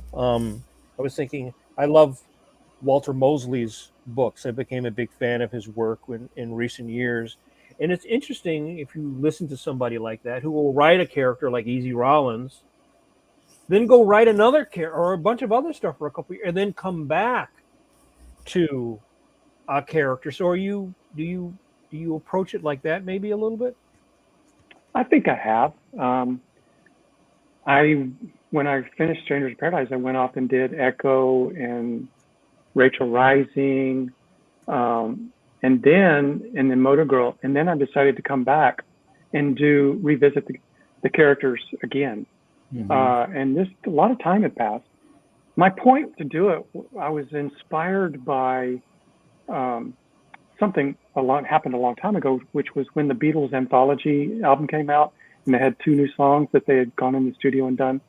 was thinking, I love Walter Mosley's books. I became a big fan of his work in recent years. And it's interesting if you listen to somebody like that who will write a character like Easy Rollins then go write another character or a bunch of other stuff for a couple years, and then come back to a character. So do you approach it like that maybe a little bit? I think I have. When I finished Strangers in Paradise, I went off and did Echo and Rachel Rising, and then Motor Girl, and then I decided to come back and revisit the characters again. And a lot of time had passed. My point to do it, I was inspired by something happened a long time ago, which was when the Beatles anthology album came out, and they had 2 new songs that they had gone in the studio and done.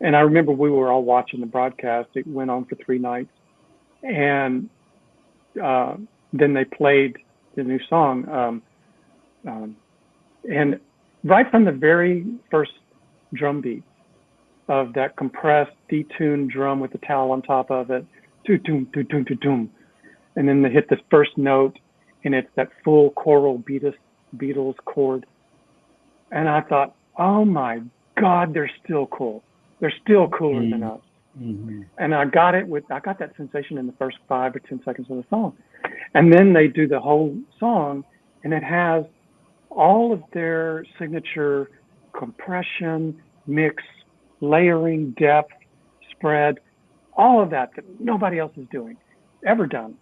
And I remember we were all watching the broadcast. It went on for 3 nights, and then they played the new song. And right from the very first drum beat of that compressed, detuned drum with the towel on top of it, doom, doom, doom, doom, doom. And then they hit the first note, and it's that full choral Beatles chord. And I thought, oh my God, they're still cool. They're still cooler than us. And I got that sensation in the first 5 or 10 seconds of the song. And then they do the whole song, and it has all of their signature compression, mix, layering, depth, spread, all of that nobody else is ever done.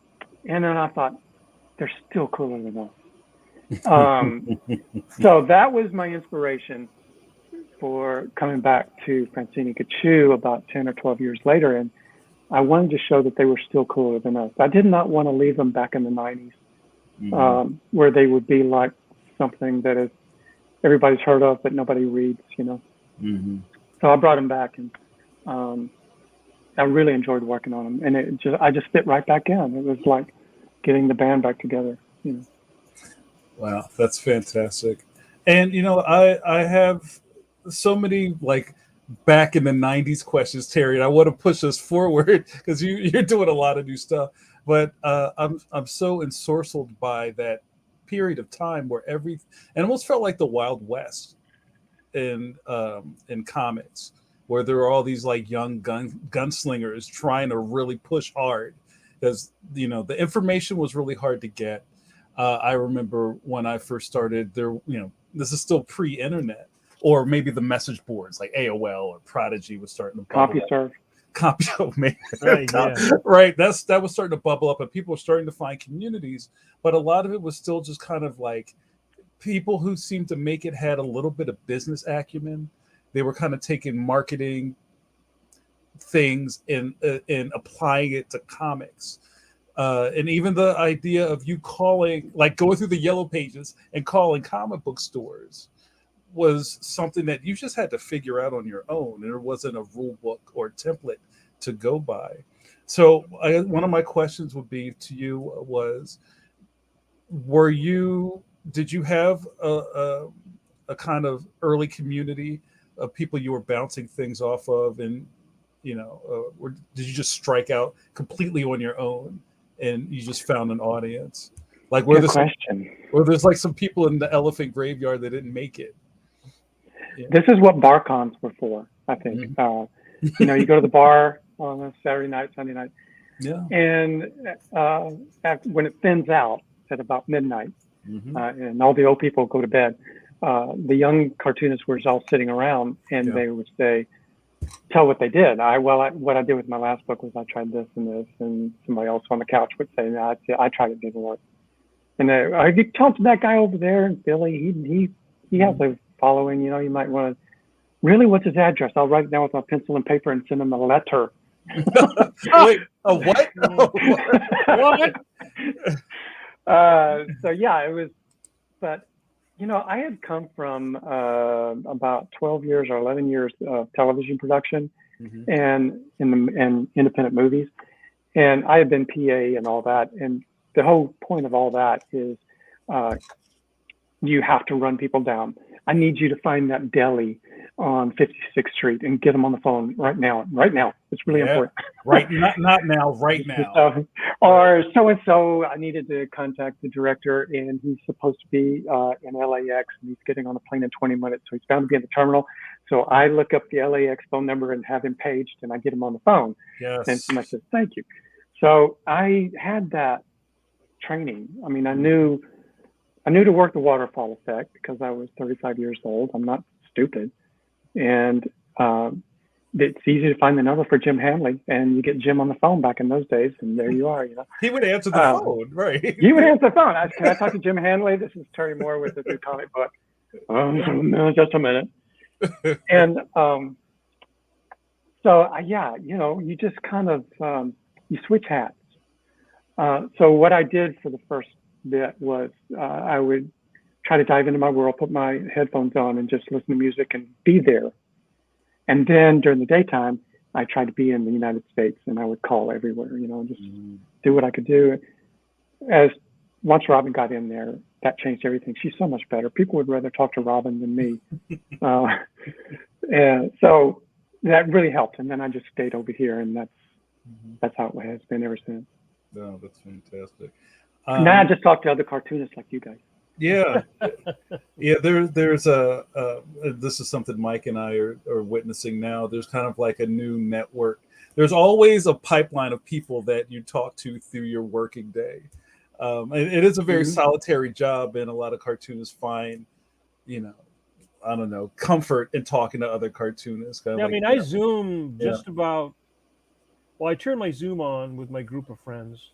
And then I thought, they're still cooler than us. So that was my inspiration for coming back to Francine Kachu about 10 or 12 years later. And I wanted to show that they were still cooler than us. I did not want to leave them back in the 90s, where they would be like something that is everybody's heard of, but nobody reads, So I brought them back, and I really enjoyed working on them. And I just fit right back in. It was like getting the band back together. Wow, that's fantastic. And I have so many like back in the 90s questions, Terry, and I want to push us forward because you're doing a lot of new stuff. But I'm so ensorcelled by that period of time where and it almost felt like the Wild West in comics, where there were all these like young gunslingers trying to really push hard because the information was really hard to get. I remember when I first started there, this is still pre-internet, or maybe the message boards like AOL or Prodigy was starting to bubble CompuServe. Right. That was starting to bubble up, and people were starting to find communities, but a lot of it was still just kind of like people who seemed to make it had a little bit of business acumen. They were kind of taking marketing things and applying it to comics. And even the idea of you going through the yellow pages and calling comic book stores was something that you just had to figure out on your own. And there wasn't a rule book or template to go by. So one of my questions would be to you was, did you have a kind of early community of people you were bouncing things off of? And, or did you just strike out completely on your own and you just found an audience? Like, Good question. Or there's like some people in the elephant graveyard that didn't make it. Yeah. This is what bar cons were for, I think. You go to the bar on a Saturday night, Sunday night, and when it thins out at about midnight, and all the old people go to bed, the young cartoonists were all sitting around, and they would say, tell what they did. What I did with my last book was I tried this and this, and somebody else on the couch would say, no, I tried it, didn't work. And I talked to that guy over there in Philly. He has a following. You might want to. Really, what's his address? I'll write it down with my pencil and paper and send him a letter. Wait, a what? What? So yeah, it was. But I had come from about 12 years or 11 years of television production and independent movies, and I had been PA and all that. And the whole point of all that is you have to run people down. I need you to find that deli. on 56th Street and get them on the phone right now. Right now, it's really important. Right, not now, right now. Or so and so, I needed to contact the director, and he's supposed to be in LAX, and he's getting on a plane in 20 minutes, so he's bound to be in the terminal. So I look up the LAX phone number and have him paged, and I get him on the phone. Yes. And somebody says, "Thank you." So I had that training. I mean, I knew to work the waterfall effect because I was 35 years old. I'm not stupid. And it's easy to find the number for Jim Hanley, and you get Jim on the phone back in those days, and there you are. He would answer the phone, right? He would answer the phone. Can I talk to Jim Hanley? This is Terry Moore with the new comic book. No, just a minute. And you just kind of you switch hats. So what I did for the first bit was I would try to dive into my world, put my headphones on, and just listen to music and be there. And then during the daytime, I tried to be in the United States, and I would call everywhere, and just do what I could do. Once Robin got in there, that changed everything. She's so much better. People would rather talk to Robin than me. And so that really helped. And then I just stayed over here, and that's how it has been ever since. No, that's fantastic. Now I just talk to other cartoonists like you guys. Yeah. There's this is something Mike and I are witnessing now. There's kind of like a new network. There's always a pipeline of people that you talk to through your working day. It is a very solitary job, and a lot of cartoonists find, I don't know, comfort in talking to other cartoonists. I Zoom just about. Well, I turn my Zoom on with my group of friends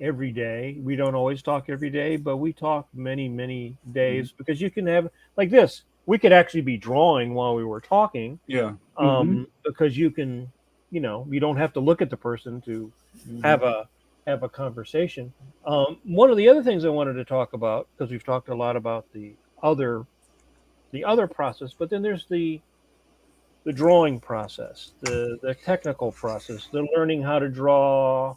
every day. We don't always talk every day, but we talk many, many days because you can have like this. We could actually be drawing while we were talking. Yeah. Because you can, you don't have to look at the person to have a conversation. One of the other things I wanted to talk about, because we've talked a lot about the other process, but then there's the drawing process, the technical process, the learning how to draw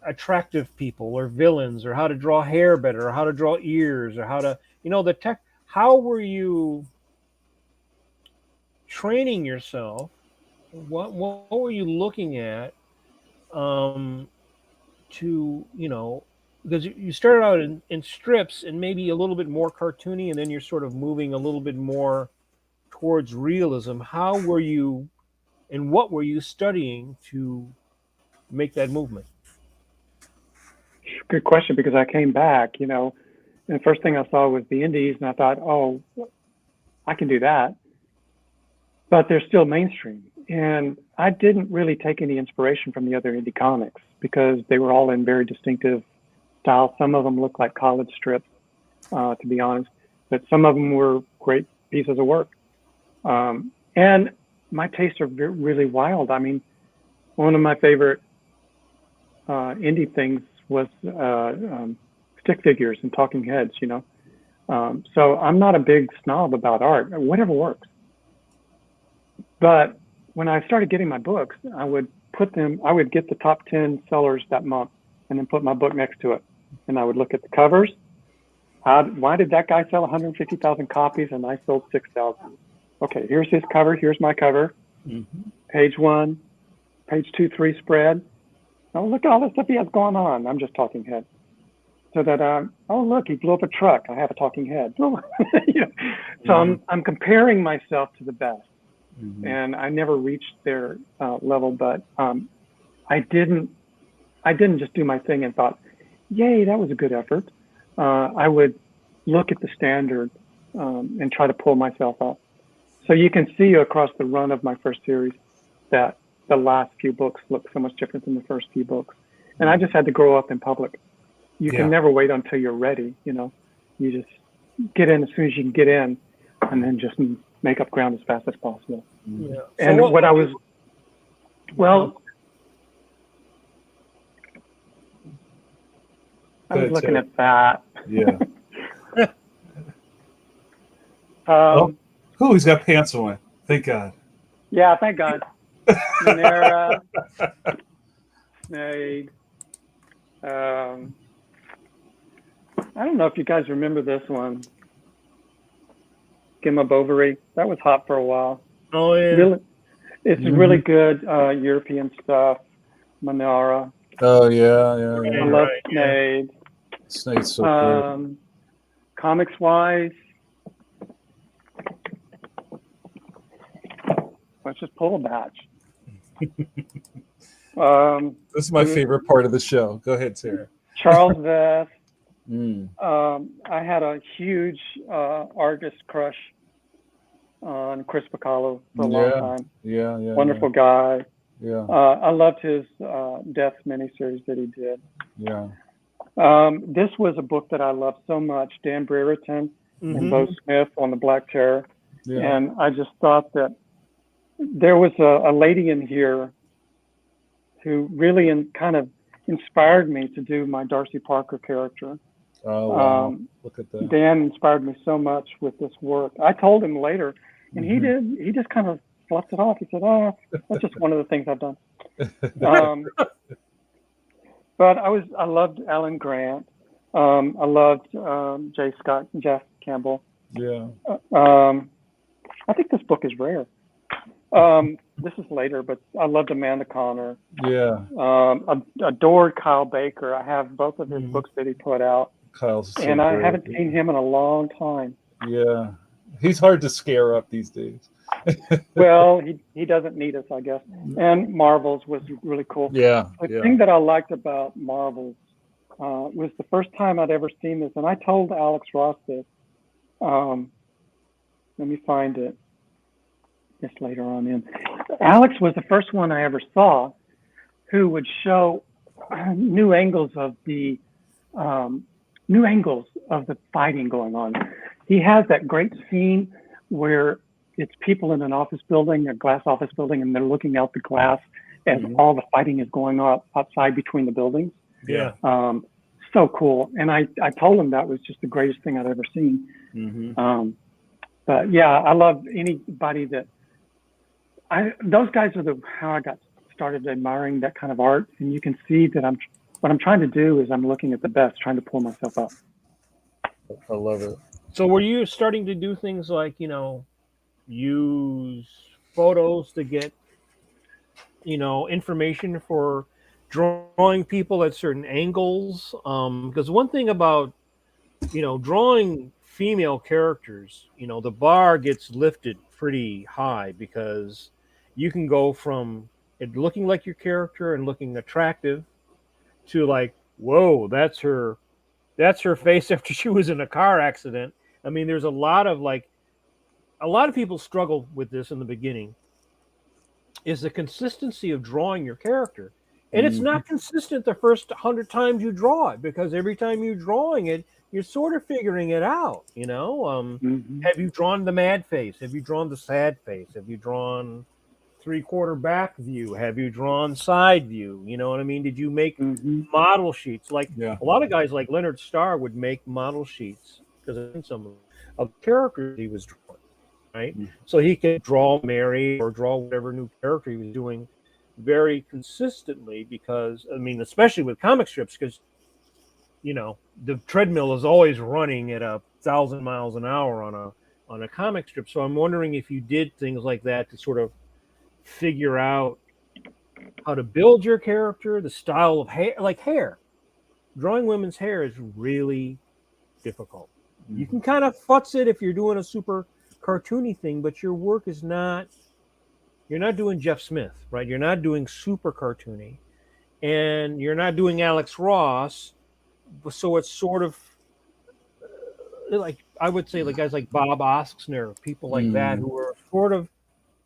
attractive people or villains, or how to draw hair better, or how to draw ears, or how to, how were you training yourself? What were you looking at to, because you started out in strips and maybe a little bit more cartoony, and then you're sort of moving a little bit more towards realism. How were you, and what were you studying to make that movement? Good question, because I came back, and the first thing I saw was the indies, and I thought, oh, I can do that. But they're still mainstream. And I didn't really take any inspiration from the other indie comics because they were all in very distinctive styles. Some of them looked like college strips, to be honest, but some of them were great pieces of work. And my tastes are really wild. I mean, one of my favorite indie things was stick figures and talking heads, So I'm not a big snob about art, whatever works. But when I started getting my books, I would get the top 10 sellers that month and then put my book next to it. And I would look at the covers. Why did that guy sell 150,000 copies and I sold 6,000? Okay, here's his cover. Here's my cover. Page 1, page 2, 3 spread. Oh, look at all the stuff he has going on. I'm just talking head. So that, oh, look, he blew up a truck. I have a talking head. So I'm comparing myself to the best. And I never reached their level, but I didn't just do my thing and thought, yay, that was a good effort. I would look at the standard and try to pull myself up. So you can see across the run of my first series that the last few books look so much different than the first few books. And I just had to grow up in public. You can never wait until you're ready, You just get in as soon as you can get in, and then just make up ground as fast as possible. Yeah. And so what I was, well, I was looking at that. Yeah. He's got pants on. Thank God. Yeah, thank God. Manera, Snake. I don't know if you guys remember this one. Gemma Bovary. That was hot for a while. Oh yeah. Really, it's really good European stuff. Manara. Oh yeah, yeah, Right, yeah. I love right, yeah. Snade. Snake's so cool. Comics wise, let's just pull a batch. This is my favorite part of the show. Go ahead, Sarah. Charles Vest. Mm. I had a huge artist crush on Chris Bacalo for a long time. Yeah, yeah. Wonderful guy. Yeah. I loved his Death miniseries that he did. Yeah. This was a book that I loved so much. Dan Brereton Mm-hmm. and Bo Smith on the Black Terror. Yeah. And I just thought that there was a lady in here who really kind of inspired me to do my Darcy Parker character. Oh, wow. Look at that. Dan inspired me so much with this work. I told him later, and he just kind of fluffed it off. He said, "Oh, that's just one of the things I've done." But I loved Alan Grant. I loved Jeff Campbell. Yeah. I think this book is rare. This is later, but I loved Amanda Connor. Yeah. Adored Kyle Baker. I have both of his books that he put out. Kyle's so and I great. haven't seen him in a long time. Yeah. He's hard to scare up these days. Well, he doesn't need us, I guess. And Marvels was really cool. Yeah. The thing that I liked about Marvels was the first time I'd ever seen this, and I told Alex Ross this. Let me find it. Just later on in. Alex was the first one I ever saw who would show new angles of the fighting going on. He has that great scene where it's people in an office building, a glass office building, and they're looking out the glass as all the fighting is going on outside between the buildings. Yeah. So cool. And I told him that was just the greatest thing I'd ever seen. But yeah, I love anybody that those guys are how I got started admiring that kind of art. And you can see that what I'm trying to do is I'm looking at the best, trying to pull myself up. I love it. So were you starting to do things like, use photos to get, information for drawing people at certain angles? Because one thing about, drawing female characters, the bar gets lifted pretty high because you can go from it looking like your character and looking attractive to like, whoa, that's her face after she was in a car accident. I mean, there's a lot of people struggle with this in the beginning, is the consistency of drawing your character. And it's not consistent the first 100 times you draw it, because every time you're drawing it, you're sort of figuring it out, Have you drawn the mad face? Have you drawn the sad face? Have you drawn 3/4 back view? Have you drawn side view? You know what I mean? Did you make model sheets? Like a lot of guys like Leonard Starr would make model sheets, because I've seen some of the characters he was drawing, right? So he could draw Mary or draw whatever new character he was doing very consistently, because, I mean, especially with comic strips, because, the treadmill is always running at 1,000 miles an hour on a comic strip. So I'm wondering if you did things like that to sort of figure out how to build your character, the style of hair, like hair. Drawing women's hair is really difficult. You can kind of futz it if you're doing a super cartoony thing, but your work is not, you're not doing Jeff Smith, right? You're not doing super cartoony, and you're not doing Alex Ross. So it's sort of like, I would say, like guys like Bob Oskner, people like that, who are sort of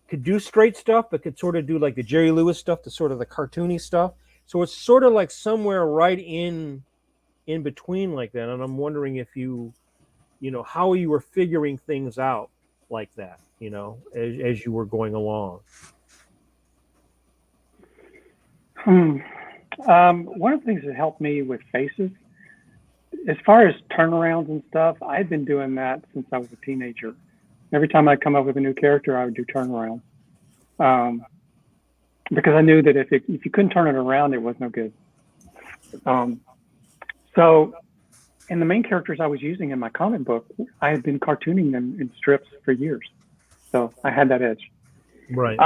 could do straight stuff, but could sort of do like the Jerry Lewis stuff, the sort of the cartoony stuff. So it's sort of like somewhere right in between like that. And I'm wondering if how you were figuring things out like that, as you were going along. One of the things that helped me with faces, as far as turnarounds and stuff, I've been doing that since I was a teenager. Every time I come up with a new character, I would do turnaround, because I knew that if you couldn't turn it around, it was no good. So And the main characters I was using in my comic book, I had been cartooning them in strips for years. So I had that edge. Right.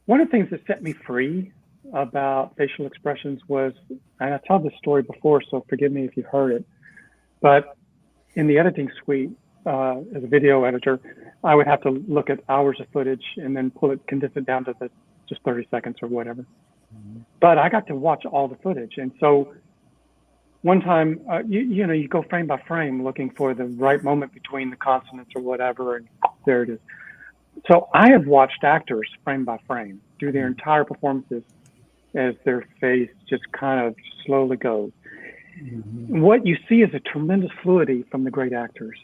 One of the things that set me free about facial expressions was, and I told this story before, so forgive me if you heard it, but in the editing suite, as a video editor, I would have to look at hours of footage and then condense it down to just 30 seconds or whatever. Mm-hmm. But I got to watch all the footage. And so one time, you go frame by frame looking for the right moment between the consonants or whatever, and there it is. So I have watched actors frame by frame through their entire performances as their face just kind of slowly goes. Mm-hmm. What you see is a tremendous fluidity from the great actors.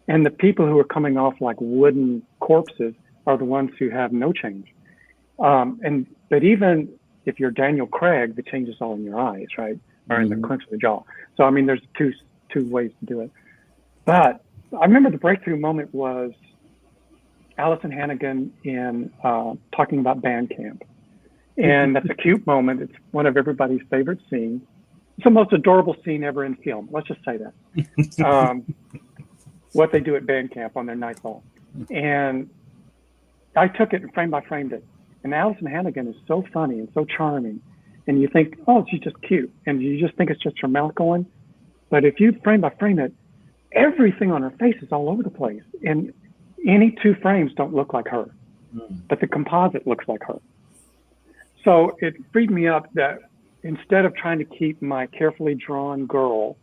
And the people who are coming off like wooden corpses are the ones who have no change. But even if you're Daniel Craig, the change is all in your eyes, right? Or in the clench of the jaw. So, I mean, there's two ways to do it. But I remember the breakthrough moment was Allison Hannigan in talking about band camp. And that's a cute moment. It's one of everybody's favorite scenes. It's the most adorable scene ever in film. Let's just say that. What they do at band camp on their night ball. And I took it and frame by framed it. And Allison Hannigan is so funny and so charming. And you think, oh, she's just cute. And you just think it's just her mouth going. But if you frame by frame it, everything on her face is all over the place. And any two frames don't look like her. But the composite looks like her. So it freed me up that instead of trying to keep my carefully drawn girl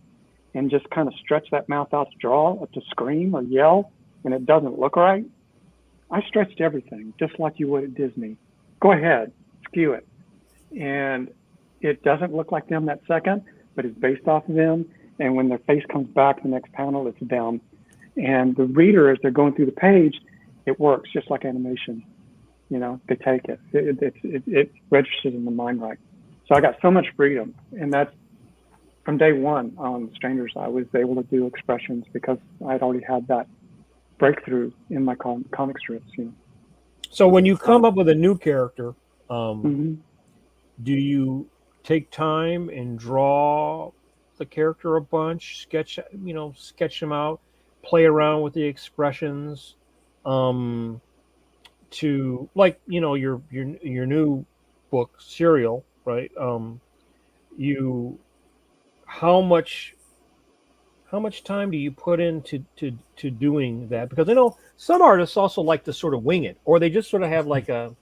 and just kind of stretch that mouth out to draw, to scream or yell, and it doesn't look right, I stretched everything just like you would at Disney. Go ahead, skew it. And it doesn't look like them that second, but it's based off of them. And when their face comes back, the next panel, it's them. And the reader, as they're going through the page, it works just like animation. You know, they take it. It registers in the mind right. So I got so much freedom. And that's from day one on Strangers, I was able to do expressions because I'd already had that breakthrough in my comic strips. You know. So when you come up with a new character, do you take time and draw the character a bunch, sketch them out, play around with the expressions, to like your new book Serial, right? How much time do you put into doing that? Because I know some artists also like to sort of wing it, or they just sort of have like a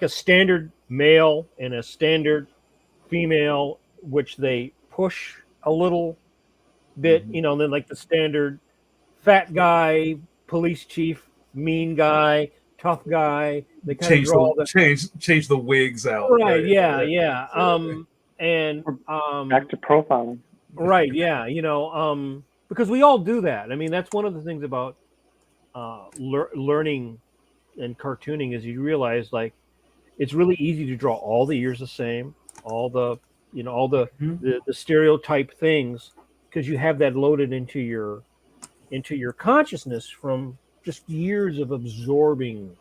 standard male and a standard female, which they push a little bit, and then like the standard fat guy, police chief, mean guy, tough guy. They kind of change the wigs out. Right. Yeah. And back to profiling. Right. Yeah. Because we all do that. I mean, that's one of the things about learning and cartooning is you realize like it's really easy to draw all the ears the same, all the stereotype things, because you have that loaded into your consciousness from just years of absorbing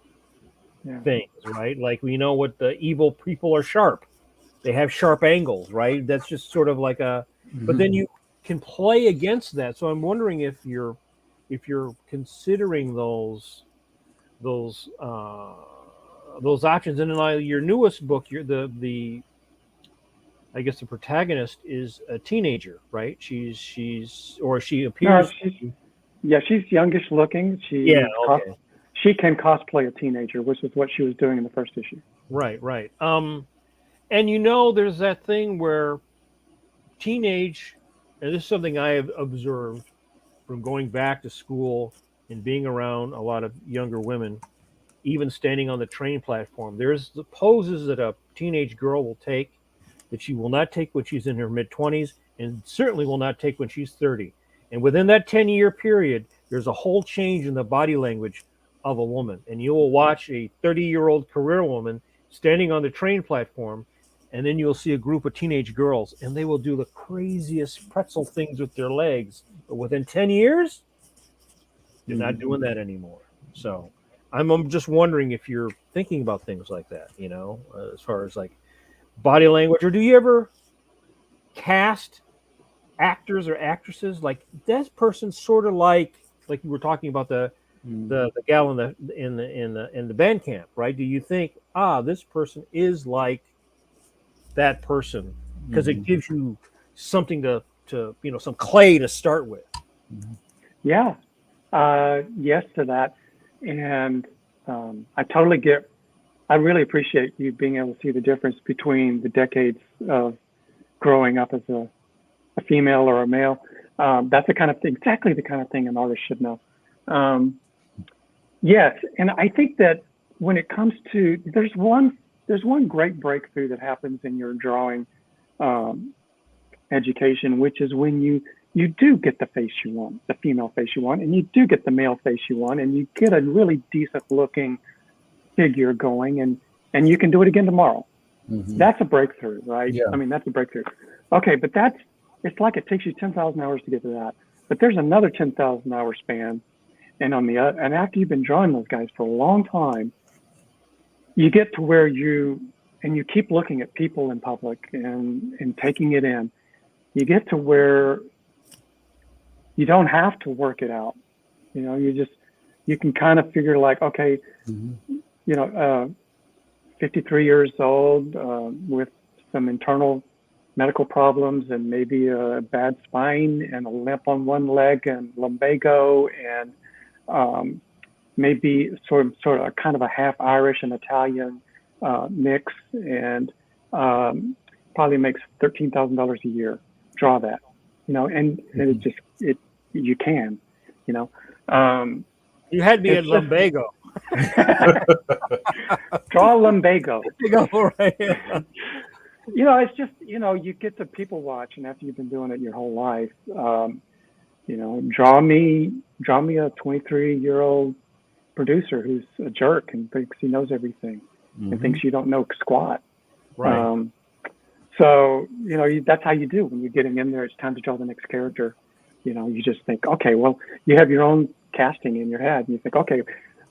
things, right? Like we know what the evil people are sharp. They have sharp angles, right? That's just sort of like but then you can play against that. So I'm wondering if you're considering those options. And in your newest book, the I guess the protagonist is a teenager, right? She appears. No, she's youngish looking. She can cosplay a teenager, which is what she was doing in the first issue. Right. And there's that thing where teenage, and this is something I have observed from going back to school and being around a lot of younger women, even standing on the train platform. There's the poses that a teenage girl will take that she will not take when she's in her mid-20s and certainly will not take when she's 30. And within that 10-year period, there's a whole change in the body language of a woman. And you will watch a 30-year-old career woman standing on the train platform, and then you'll see a group of teenage girls, and they will do the craziest pretzel things with their legs. But within 10 years, they're not doing that anymore. So I'm just wondering if you're thinking about things like that, as far as like body language, or do you ever cast actors or actresses, like that person sort of like you were talking about the gal in the band camp, right? Do you think, this person is like that person because it gives you something to some clay to start with? Yeah. Yes to that. And I totally get, I really appreciate you being able to see the difference between the decades of growing up as a female or a male. That's the kind of thing, exactly the kind of thing an artist should know. Um, yes. And I think that when it comes to, there's one great breakthrough that happens in your drawing um, education, which is when you do get the face you want, the female face you want, and you do get the male face you want, and you get a really decent looking figure going, and you can do it again tomorrow. That's a breakthrough, right? Yeah. I mean, that's a breakthrough. Okay, but it's like it takes you 10,000 hours to get to that, but there's another 10,000 hour span, and and after you've been drawing those guys for a long time, you get to where you keep looking at people in public and taking it in. You get to where you don't have to work it out. You can kind of figure like, okay, 53 years old with some internal medical problems and maybe a bad spine and a limp on one leg and lumbago and maybe sort of kind of a half Irish and Italian mix, and probably makes $13,000 a year. Draw that, and it just you can, You had me at lumbago. Draw lumbago. Right. It's just, you get to people watch, and after you've been doing it your whole life, draw me a 23-year-old producer who's a jerk and thinks he knows everything and thinks you don't know squat. Right. So, that's how you do when you're getting in there. It's time to draw the next character. You just think, okay, well, you have your own casting in your head, and you think, okay,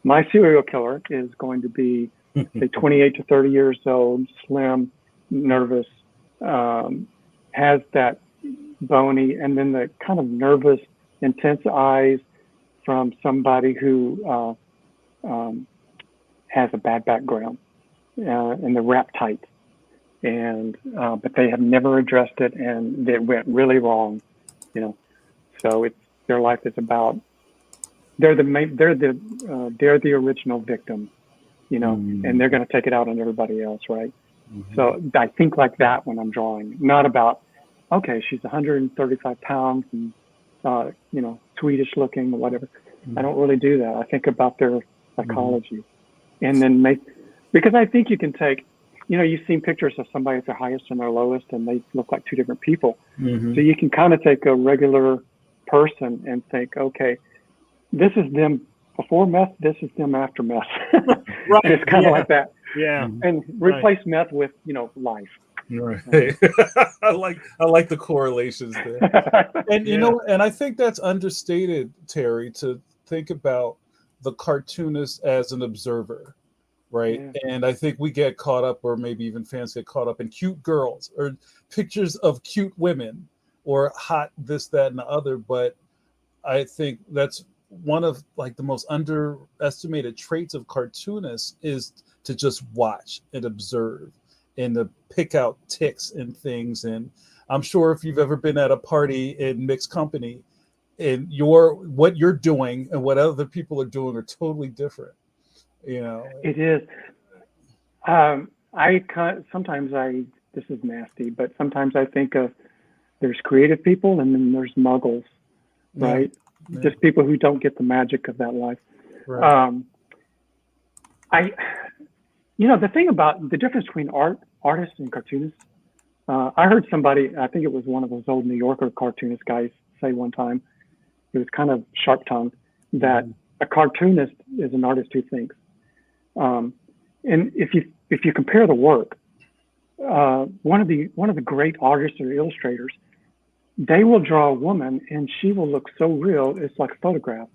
my serial killer is going to be, say, 28 to 30 years old, slim, nervous, has that bony, and then the kind of nervous, intense eyes from somebody who has a bad background, and they're wrapped tight. And but they have never addressed it, and it went really wrong, So their life is about they're the original victim, and they're going to take it out on everybody else, right? So I think like that when I'm drawing, not about, okay, she's 135 pounds and Swedish looking or whatever. I don't really do that. I think about their psychology, and then because I think you can take. You've seen pictures of somebody at their highest and their lowest, and they look like two different people. So you can kind of take a regular person and think, okay, this is them before meth, this is them after meth. Right. And it's kind of like that. Yeah. And replace meth with, life. Right. I like the correlations there. And and I think that's understated, Terry, to think about the cartoonist as an observer. Right. Yeah. And I think we get caught up, or maybe even fans get caught up in cute girls or pictures of cute women or hot this, that, and the other. But I think that's one of like the most underestimated traits of cartoonists is to just watch and observe and to pick out tics and things. And I'm sure if you've ever been at a party in mixed company, and what you're doing and what other people are doing are totally different. It is. Sometimes this is nasty, but sometimes I think of there's creative people and then there's muggles, right? Yeah. Just people who don't get the magic of that life. Right. The thing about the difference between artists and cartoonists, I heard somebody, I think it was one of those old New Yorker cartoonist guys say one time, it was kind of sharp-tongued, that a cartoonist is an artist who thinks. And if you compare the work, one of the great artists or illustrators, they will draw a woman and she will look so real, it's like a photograph.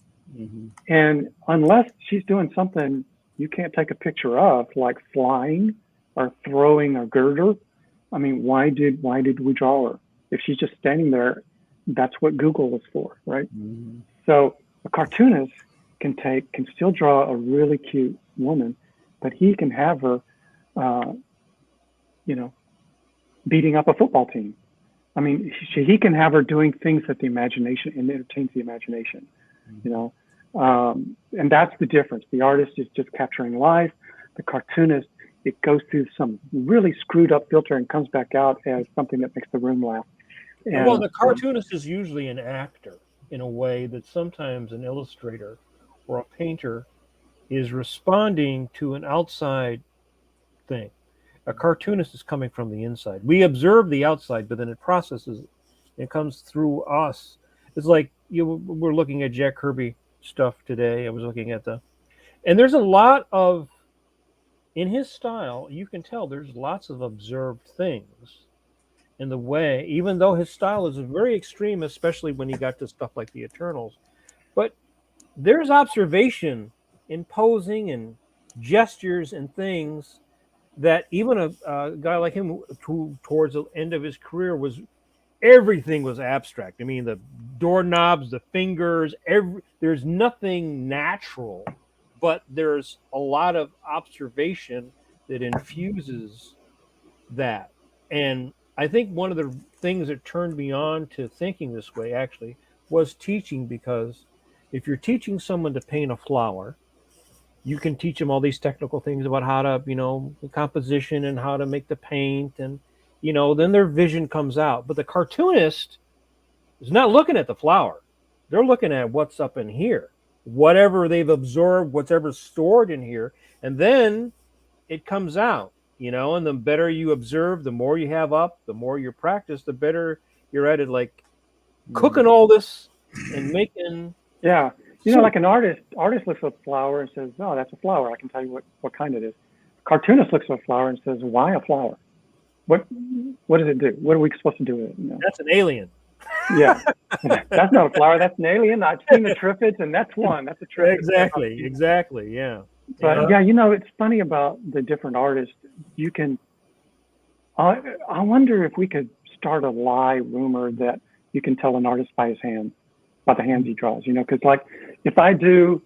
And unless she's doing something you can't take a picture of, like flying or throwing a girder, I mean, why did we draw her? If she's just standing there that's what Google is for, right? Mm-hmm. So a cartoonist can still draw a really cute woman, but he can have her, you know, beating up a football team. I mean, he can have her doing things that the imagination and entertains the imagination, you know, and that's the difference. The artist is just capturing life. The cartoonist, it goes through some really screwed up filter and comes back out as something that makes the room laugh. And, well, the cartoonist is usually an actor in a way that sometimes an illustrator or a painter is responding to an outside thing. A cartoonist is coming from the inside. We observe the outside, but then it processes. It comes through us. It's like we're looking at Jack Kirby stuff today. I was looking at and there's a lot of in his style. You can tell there's lots of observed things in the way, even though his style is very extreme, especially when he got to stuff like the Eternals. But there's observation in posing and gestures and things that even a guy like him, who towards the end of his career everything was abstract. I mean, the doorknobs, the fingers, there's nothing natural, but there's a lot of observation that infuses that. And I think one of the things that turned me on to thinking this way actually was teaching, because if you're teaching someone to paint a flower, you can teach them all these technical things about how to, the composition and how to make the paint, and, then their vision comes out. But the cartoonist is not looking at the flower. They're looking at what's up in here, whatever they've absorbed, whatever's stored in here. And then it comes out, and the better you observe, the more you have up, the more you practice, the better you're at it, like cooking all this and making. Yeah. Like an artist looks at a flower and says, "Oh, that's a flower. I can tell you what kind it is." Cartoonist looks at a flower and says, "Why a flower? What does it do? What are we supposed to do with it?" That's an alien. Yeah, that's not a flower. That's an alien. I've seen the triffids, and that's one. That's a triffid. Exactly. Yeah. But it's funny about the different artists. You can. I wonder if we could start a lie rumor that you can tell an artist by his hands, by the hands he draws. Because like if I do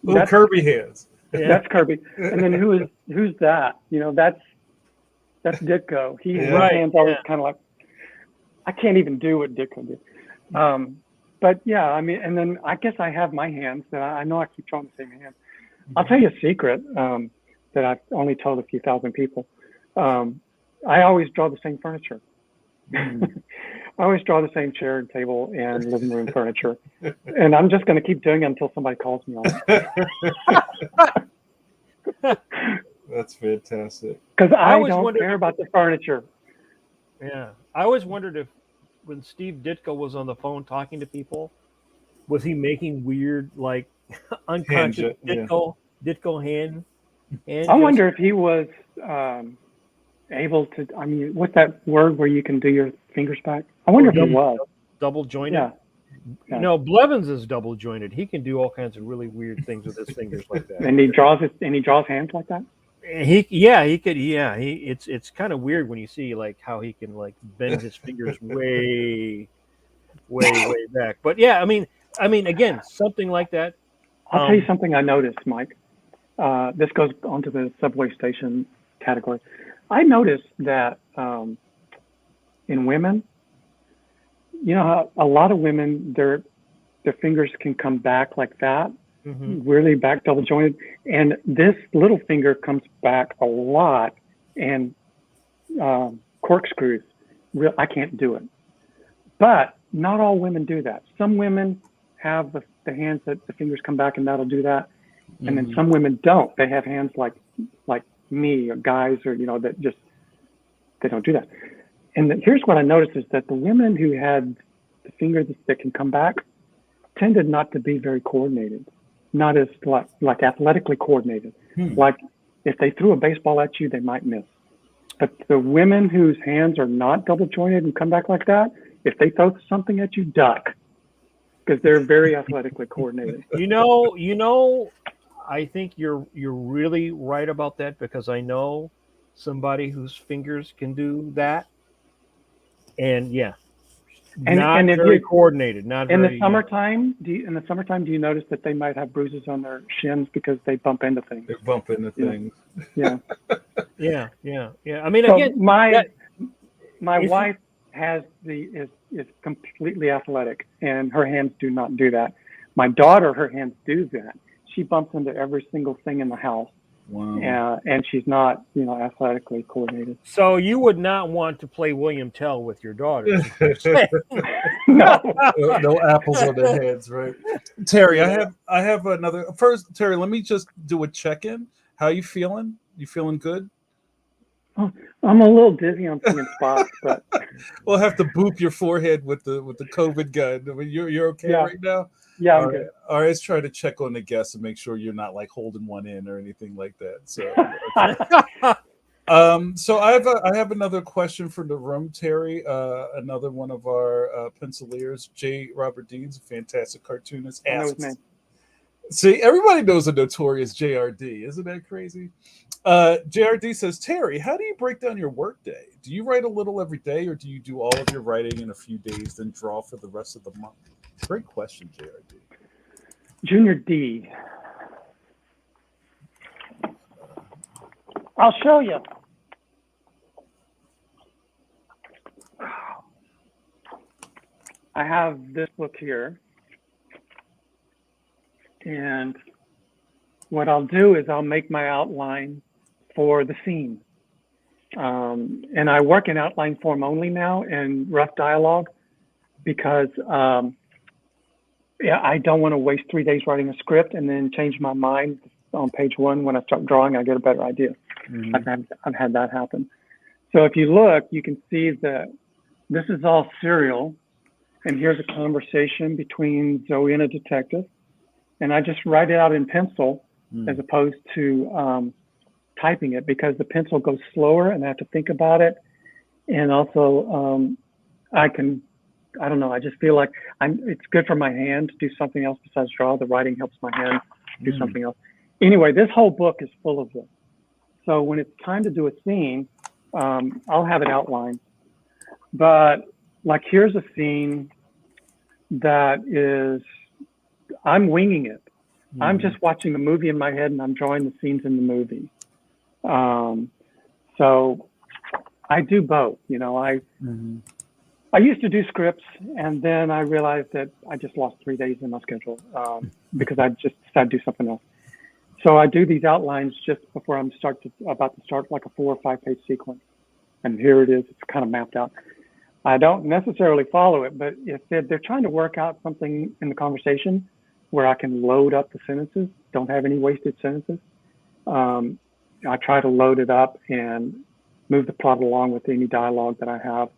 little Kirby hands, that's Kirby, and then who's that? That's Ditko. His hands always kind of like, I can't even do what Ditko did. But yeah, I mean, and then I guess I have my hands that I know I keep drawing the same hand. I'll tell you a secret that I've only told a few thousand people. I always draw the same furniture. I always draw the same chair and table and living room furniture. And I'm just going to keep doing it until somebody calls me on it. That's fantastic. Because I don't care about the furniture. Yeah. I always wondered if when Steve Ditko was on the phone talking to people, was he making weird, like, unconscious Ditko hand? I wonder if he was able to, I mean, what's that word where you can do your fingers back? I wonder if he was. Double jointed? Yeah. No, Blevins is double jointed. He can do all kinds of really weird things with his fingers like that. And he draws hands like that? It's kind of weird when you see like how he can like bend his fingers way back. But yeah, I mean, again, something like that. I'll tell you something I noticed, Mike. This goes onto the subway station category. I noticed that in women, how a lot of women, their fingers can come back like that, really back double jointed, and this little finger comes back a lot, and corkscrews. I can't do it, but not all women do that. Some women have the hands that the fingers come back, and that'll do that, and then some women don't. They have hands like me or guys, or that just they don't do that. And here's what I noticed is that the women who had the fingers that can come back tended not to be very coordinated, not as like athletically coordinated. Like if they threw a baseball at you, they might miss. But the women whose hands are not double jointed and come back like that, if they throw something at you, duck, because they're very athletically coordinated. I think you're really right about that, because I know somebody whose fingers can do that. And yeah, Not if very you coordinated. Not in very. the summertime, do you notice that they might have bruises on their shins because they bump into things? They bump into things. Yeah. Yeah. I mean, So again, my if you- wife is completely athletic, and her hands do not do that. My daughter, her hands do that. She bumps into every single thing in the house. Wow. And she's not, athletically coordinated. So you would not want to play William Tell with your daughter. No. No apples on their heads, right? Terry, I have another. First, Terry, let me just do a check-in. How you feeling? You feeling good? I'm a little dizzy. I'm seeing spots, but We'll have to boop your forehead with the COVID gun. I mean, you're okay yeah, right now. yeah, I'm All right. good. All right. Let's try to check on the guests and make sure you're not like holding one in or anything like that. So, so I have another question for the room, Terry. Another one of our penciliers, J. Robert Dean's a fantastic cartoonist, I know his asks. name. See, everybody knows a notorious JRD. Isn't that crazy? JRD says, Terry, how do you break down your workday? Do you write a little every day, or do you do all of your writing in a few days, then draw for the rest of the month? Great question, JRD. Junior D. I'll show you. I have this book here. And what I'll do is I'll make my outline for the scene. And I work in outline form only now and rough dialogue because I don't want to waste 3 days writing a script and then change my mind on page one. When I start drawing, I get a better idea. Mm-hmm. I've had that happen. So if you look, you can see that this is all serial. And here's a conversation between Zoe and a detective. And I just write it out in pencil as opposed to typing it, because the pencil goes slower and I have to think about it. And also I don't know, I just feel like it's good for my hand to do something else besides draw. The writing helps my hand do something else. Anyway, this whole book is full of this. So when it's time to do a scene, I'll have it outlined. But like, here's a scene that is, I'm winging it. I'm just watching the movie in my head and I'm drawing the scenes in the movie. So I do both. I used to do scripts, and then I realized that I just lost 3 days in my schedule because I just decided to do something else. So I do these outlines just before I'm about to start like a 4 or 5 page sequence. And here it is. It's kind of mapped out. I don't necessarily follow it, but if they're trying to work out something in the conversation where I can load up the sentences, don't have any wasted sentences, I try to load it up and move the plot along with any dialogue that I have.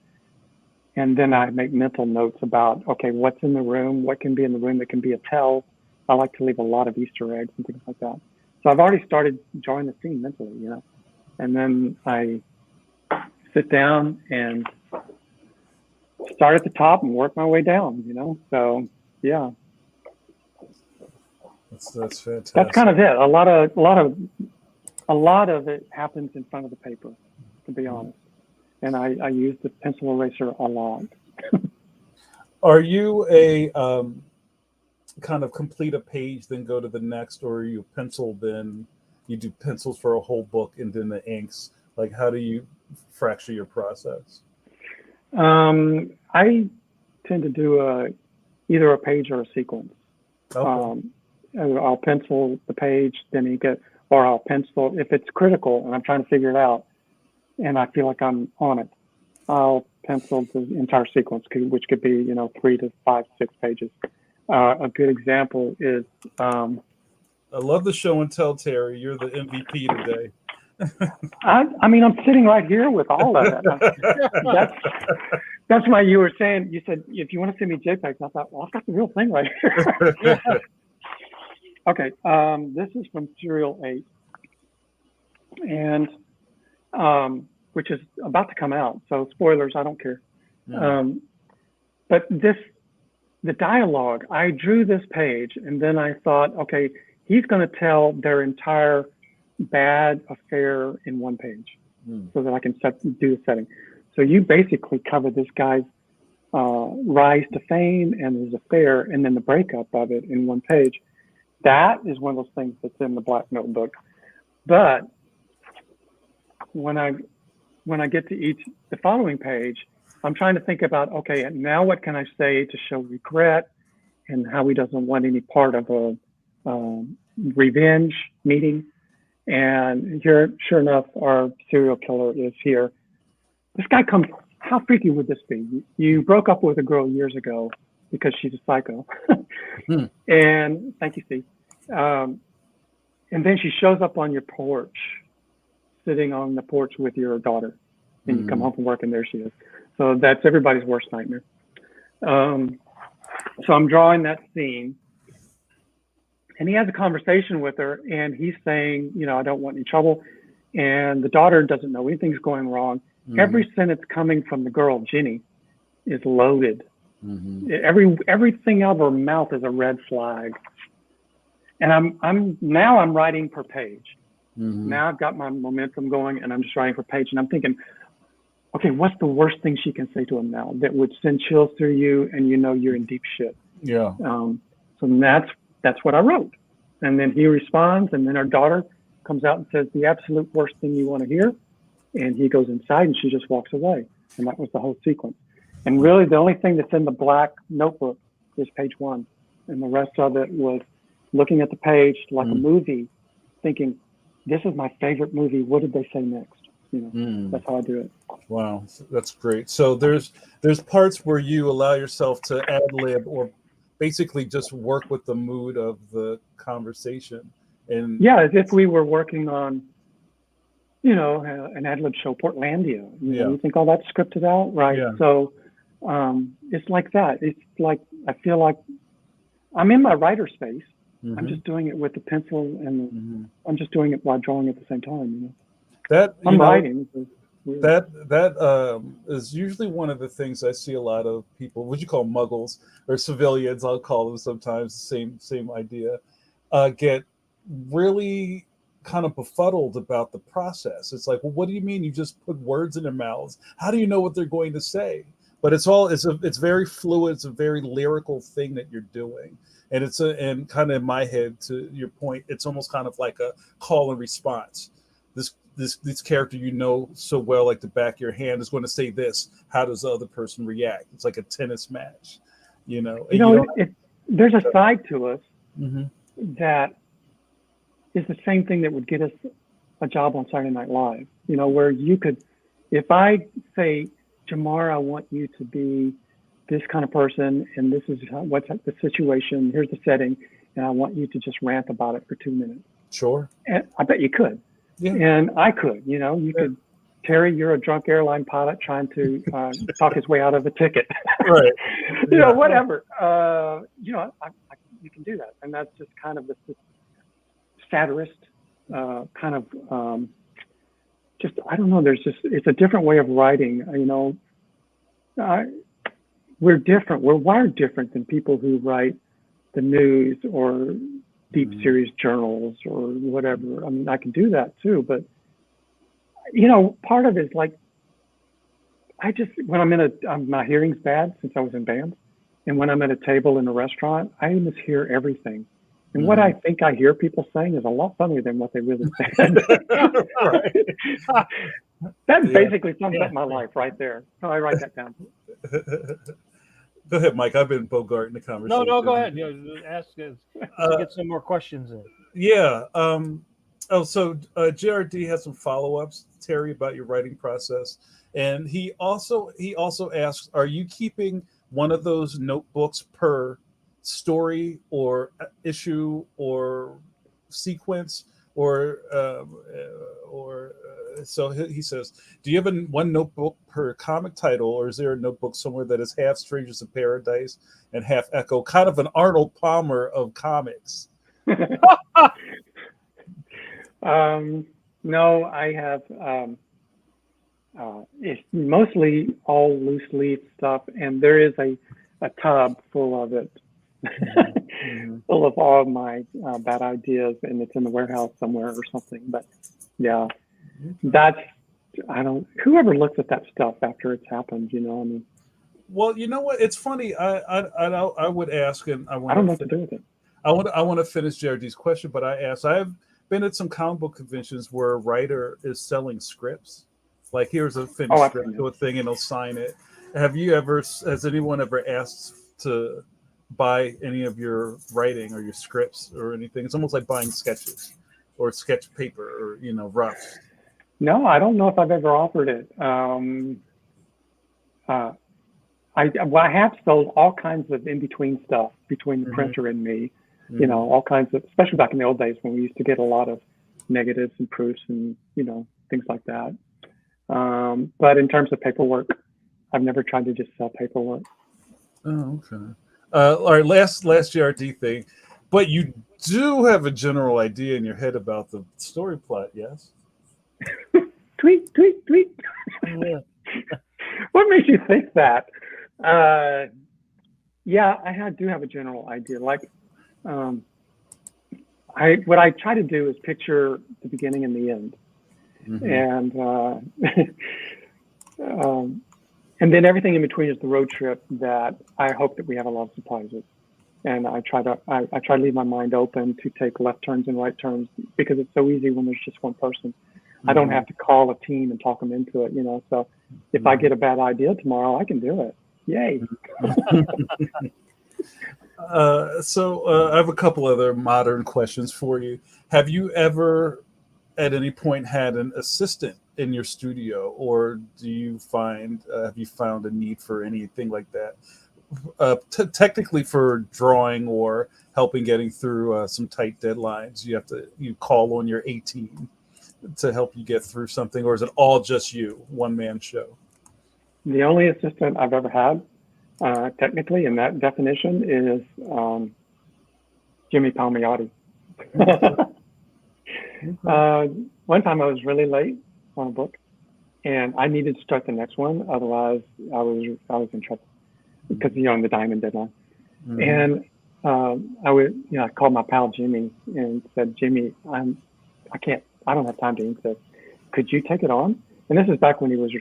And then I make mental notes about, okay, what's in the room, what can be in the room that can be a tell. I like to leave a lot of Easter eggs and things like that. So I've already started drawing the scene mentally, and then I sit down and start at the top and work my way down, So yeah. That's fantastic. That's kind of it. A lot of it happens in front of the paper, to be honest. And I use the pencil eraser a lot. Are you a kind of complete a page, then go to the next, or are you pencil, then you do pencils for a whole book and then the inks? Like, how do you fracture your process? I tend to do either a page or a sequence. Okay. I'll pencil the page, then ink it, or I'll pencil if it's critical and I'm trying to figure it out and I feel like I'm on it. I'll pencil the entire sequence, which could be 3 to 5, 6 pages. A good example is. I love the show and tell, Terry. You're the MVP today. I mean, I'm sitting right here with all of that. That's why you were saying, you said, if you want to send me JPEGs, I thought, well, I've got the real thing right here. Okay, this is from Serial 8, and which is about to come out. So spoilers, I don't care. But the dialogue, I drew this page, and then I thought, okay, he's going to tell their entire bad affair in one page so that I can do the setting. So you basically cover this guy's rise to fame and his affair, and then the breakup of it in one page. That is one of those things that's in the Black Notebook. But when I get to the following page, I'm trying to think about, okay, now what can I say to show regret and how he doesn't want any part of a revenge meeting. And here, sure enough, our serial killer is here. This guy comes, how freaky would this be? You broke up with a girl years ago because she's a psycho. And thank you, Steve. And then she shows up on your porch, sitting on the porch with your daughter. And you come home from work and there she is. So that's everybody's worst nightmare. So I'm drawing that scene. And he has a conversation with her and he's saying, I don't want any trouble. And the daughter doesn't know anything's going wrong. Every sentence coming from the girl, Jenny, is loaded. Everything out of her mouth is a red flag. And I'm writing per page. Now I've got my momentum going and I'm just writing per page. And I'm thinking, okay, what's the worst thing she can say to him now that would send chills through you and you're in deep shit? Yeah. So that's what I wrote. And then he responds, and then our daughter comes out and says the absolute worst thing you want to hear. And he goes inside and she just walks away. And that was the whole sequence. And really the only thing that's in the Black Notebook is page 1. And the rest of it was looking at the page like a movie, thinking, this is my favorite movie. What did they say next? That's how I do it. Wow, that's great. So there's parts where you allow yourself to ad lib or basically just work with the mood of the conversation. And yeah, as if we were working on, an ad lib show, Portlandia. You think all that's scripted out, right? Yeah. So it's like that. It's like I feel like I'm in my writer space. I'm just doing it with the pencil and I'm just doing it while drawing at the same time. That I'm writing. That is usually one of the things I see a lot of people, what you call muggles or civilians, I'll call them sometimes, same idea, get really kind of befuddled about the process. It's like, well, what do you mean you just put words in their mouths? How do you know what they're going to say? But it's very fluid. It's a very lyrical thing that you're doing. And and kind of in my head, to your point, it's almost kind of like a call and response. This character so well, like the back of your hand, is going to say this. How does the other person react? It's like a tennis match, there's a side to us that is the same thing that would get us a job on Saturday Night Live. Where you could, if I say, Jamar, I want you to be this kind of person, and this is what's the situation. Here's the setting, and I want you to just rant about it for 2 minutes. Sure. And I bet you could. Yeah. And I could, you could, Terry, you're a drunk airline pilot trying to talk his way out of a ticket. Right. Whatever. You can do that. And that's just kind of the satirist kind of, just, I don't know, it's a different way of writing, we're different. We're wired different than people who write the news or deep serious journals or whatever. I mean, I can do that too, but part of it is like, when my hearing's bad since I was in band. And when I'm at a table in a restaurant, I mishear everything. And what I think I hear people saying is a lot funnier than what they really said. That basically sums up my life right there. So I write that down. Go ahead, Mike. I've been bogarting the conversation. No, go ahead. Ask us. Get some more questions in. Yeah. So JRD has some follow-ups, Terry, about your writing process. And he also asks, are you keeping one of those notebooks per story or issue or sequence so he says, do you have one notebook per comic title, or is there a notebook somewhere that is half Strangers in Paradise and half Echo, kind of an Arnold Palmer of comics? No, I have it's mostly all loose leaf stuff, and there is a tub full of it. Full of all of my bad ideas, and it's in the warehouse somewhere or something. But yeah, whoever looks at that stuff after it's happened, I mean, Well, you know what? It's funny. I would ask, and I don't know what to do with it. I want to finish JRD's question, but I asked. I have been at some comic book conventions where a writer is selling scripts. Like, here's a Oh, finished I've seen script it. to a thing, and they'll sign it. Have you ever? Has anyone ever asked to buy any of your writing or your scripts or anything? It's almost like buying sketches or sketch paper or roughs. No, I don't know if I've ever offered it. Uh, I have sold all kinds of in between stuff between the Hmm. printer and me. Hmm. All kinds of, especially back in the old days when we used to get a lot of negatives and proofs and things like that. But in terms of paperwork, I've never tried to just sell paperwork. Oh, okay. All right, last GRD thing, but you do have a general idea in your head about the story plot, yes? Tweet, tweet, tweet. Yeah. What makes you think that? Uh, yeah, do have a general idea. Like, um, what I try to do is picture the beginning and the end, Hmm. and and then everything in between is the road trip that I hope that we have a lot of supplies with. And I try to leave my mind open to take left turns and right turns because it's so easy when there's just one person. I don't Hmm. have to call a team and talk them into it. So if I Hmm. get a bad idea tomorrow, I can do it. Yay. I have a couple other modern questions for you. Have you ever, at any point, had an assistant in your studio, or do you find have you found a need for anything like that? Technically, for drawing or helping getting through some tight deadlines, you call on your 18 to help you get through something, or is it all just you, one man show? The only assistant I've ever had, technically, in that definition, is Jimmy Palmiotti. Okay. Okay. uh, One time I was really late on a book, and I needed to start the next one. Otherwise, I was in trouble because on the diamond deadline. Hmm. And I called my pal Jimmy and said, Jimmy, I don't have time to ink this. Could you take it on? And this is back when he was,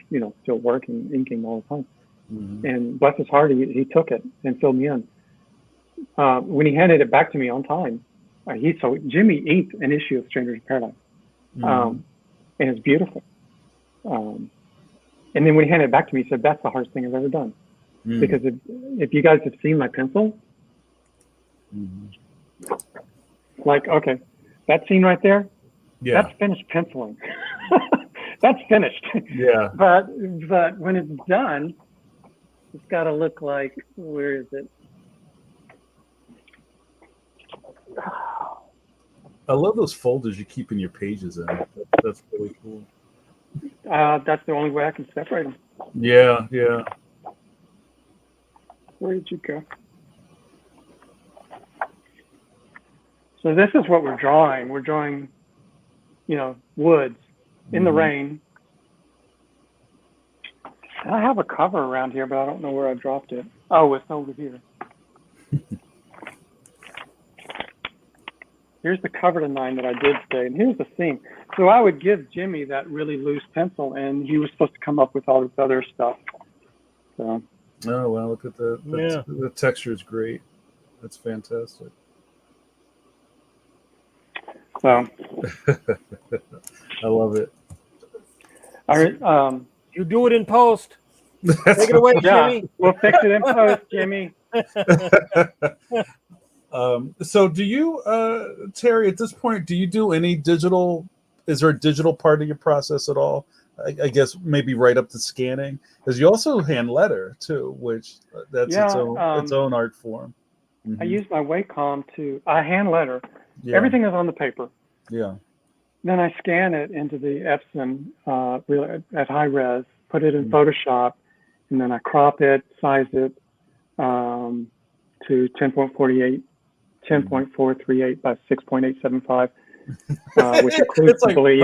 still working, inking all the time. Hmm. And bless his heart, he took it and filled me in. When he handed it back to me on time, so Jimmy inked an issue of Strangers in Paradise, Hmm. um, and it's beautiful. Um, and then when he handed it back to me, he said, "That's the hardest thing I've ever done." Hmm. Because if you guys have seen my pencil, Hmm. like, okay, that scene right there, that's Yeah. finished penciling. That's finished. Yeah. but when it's done, it's got to look like, where is it? I love those folders you keep in your pages in. That's really cool. That's the only way I can separate them. Yeah. Yeah. Where did you go? So this is what we're drawing. We're drawing, woods in the Hmm. rain. And I have a cover around here, but I don't know where I dropped it. Oh, it's over here. Here's the cover to 9 that I did today, and here's the scene. So I would give Jimmy that really loose pencil, and he was supposed to come up with all this other stuff. So Oh wow! Look at that. Yeah. The texture is great. That's fantastic. so I love it. I So, You do it in post. that's Take it away, yeah, Jimmy. we'll fix it in post, Jimmy. so do you, Terry? At this point, do you do any digital? Is there a digital part of your process at all? I guess maybe right up to scanning, because you also hand letter too, which that's Yeah, its own art form. I Hmm. use my Wacom to hand letter. Yeah. Everything is on the paper. Yeah. Then I scan it into the Epson at high res, put it in Mm-hmm. Photoshop, and then I crop it, size it um, to 10.48, Mm-hmm. 10.438 by 6.875, which includes It's the like bleed.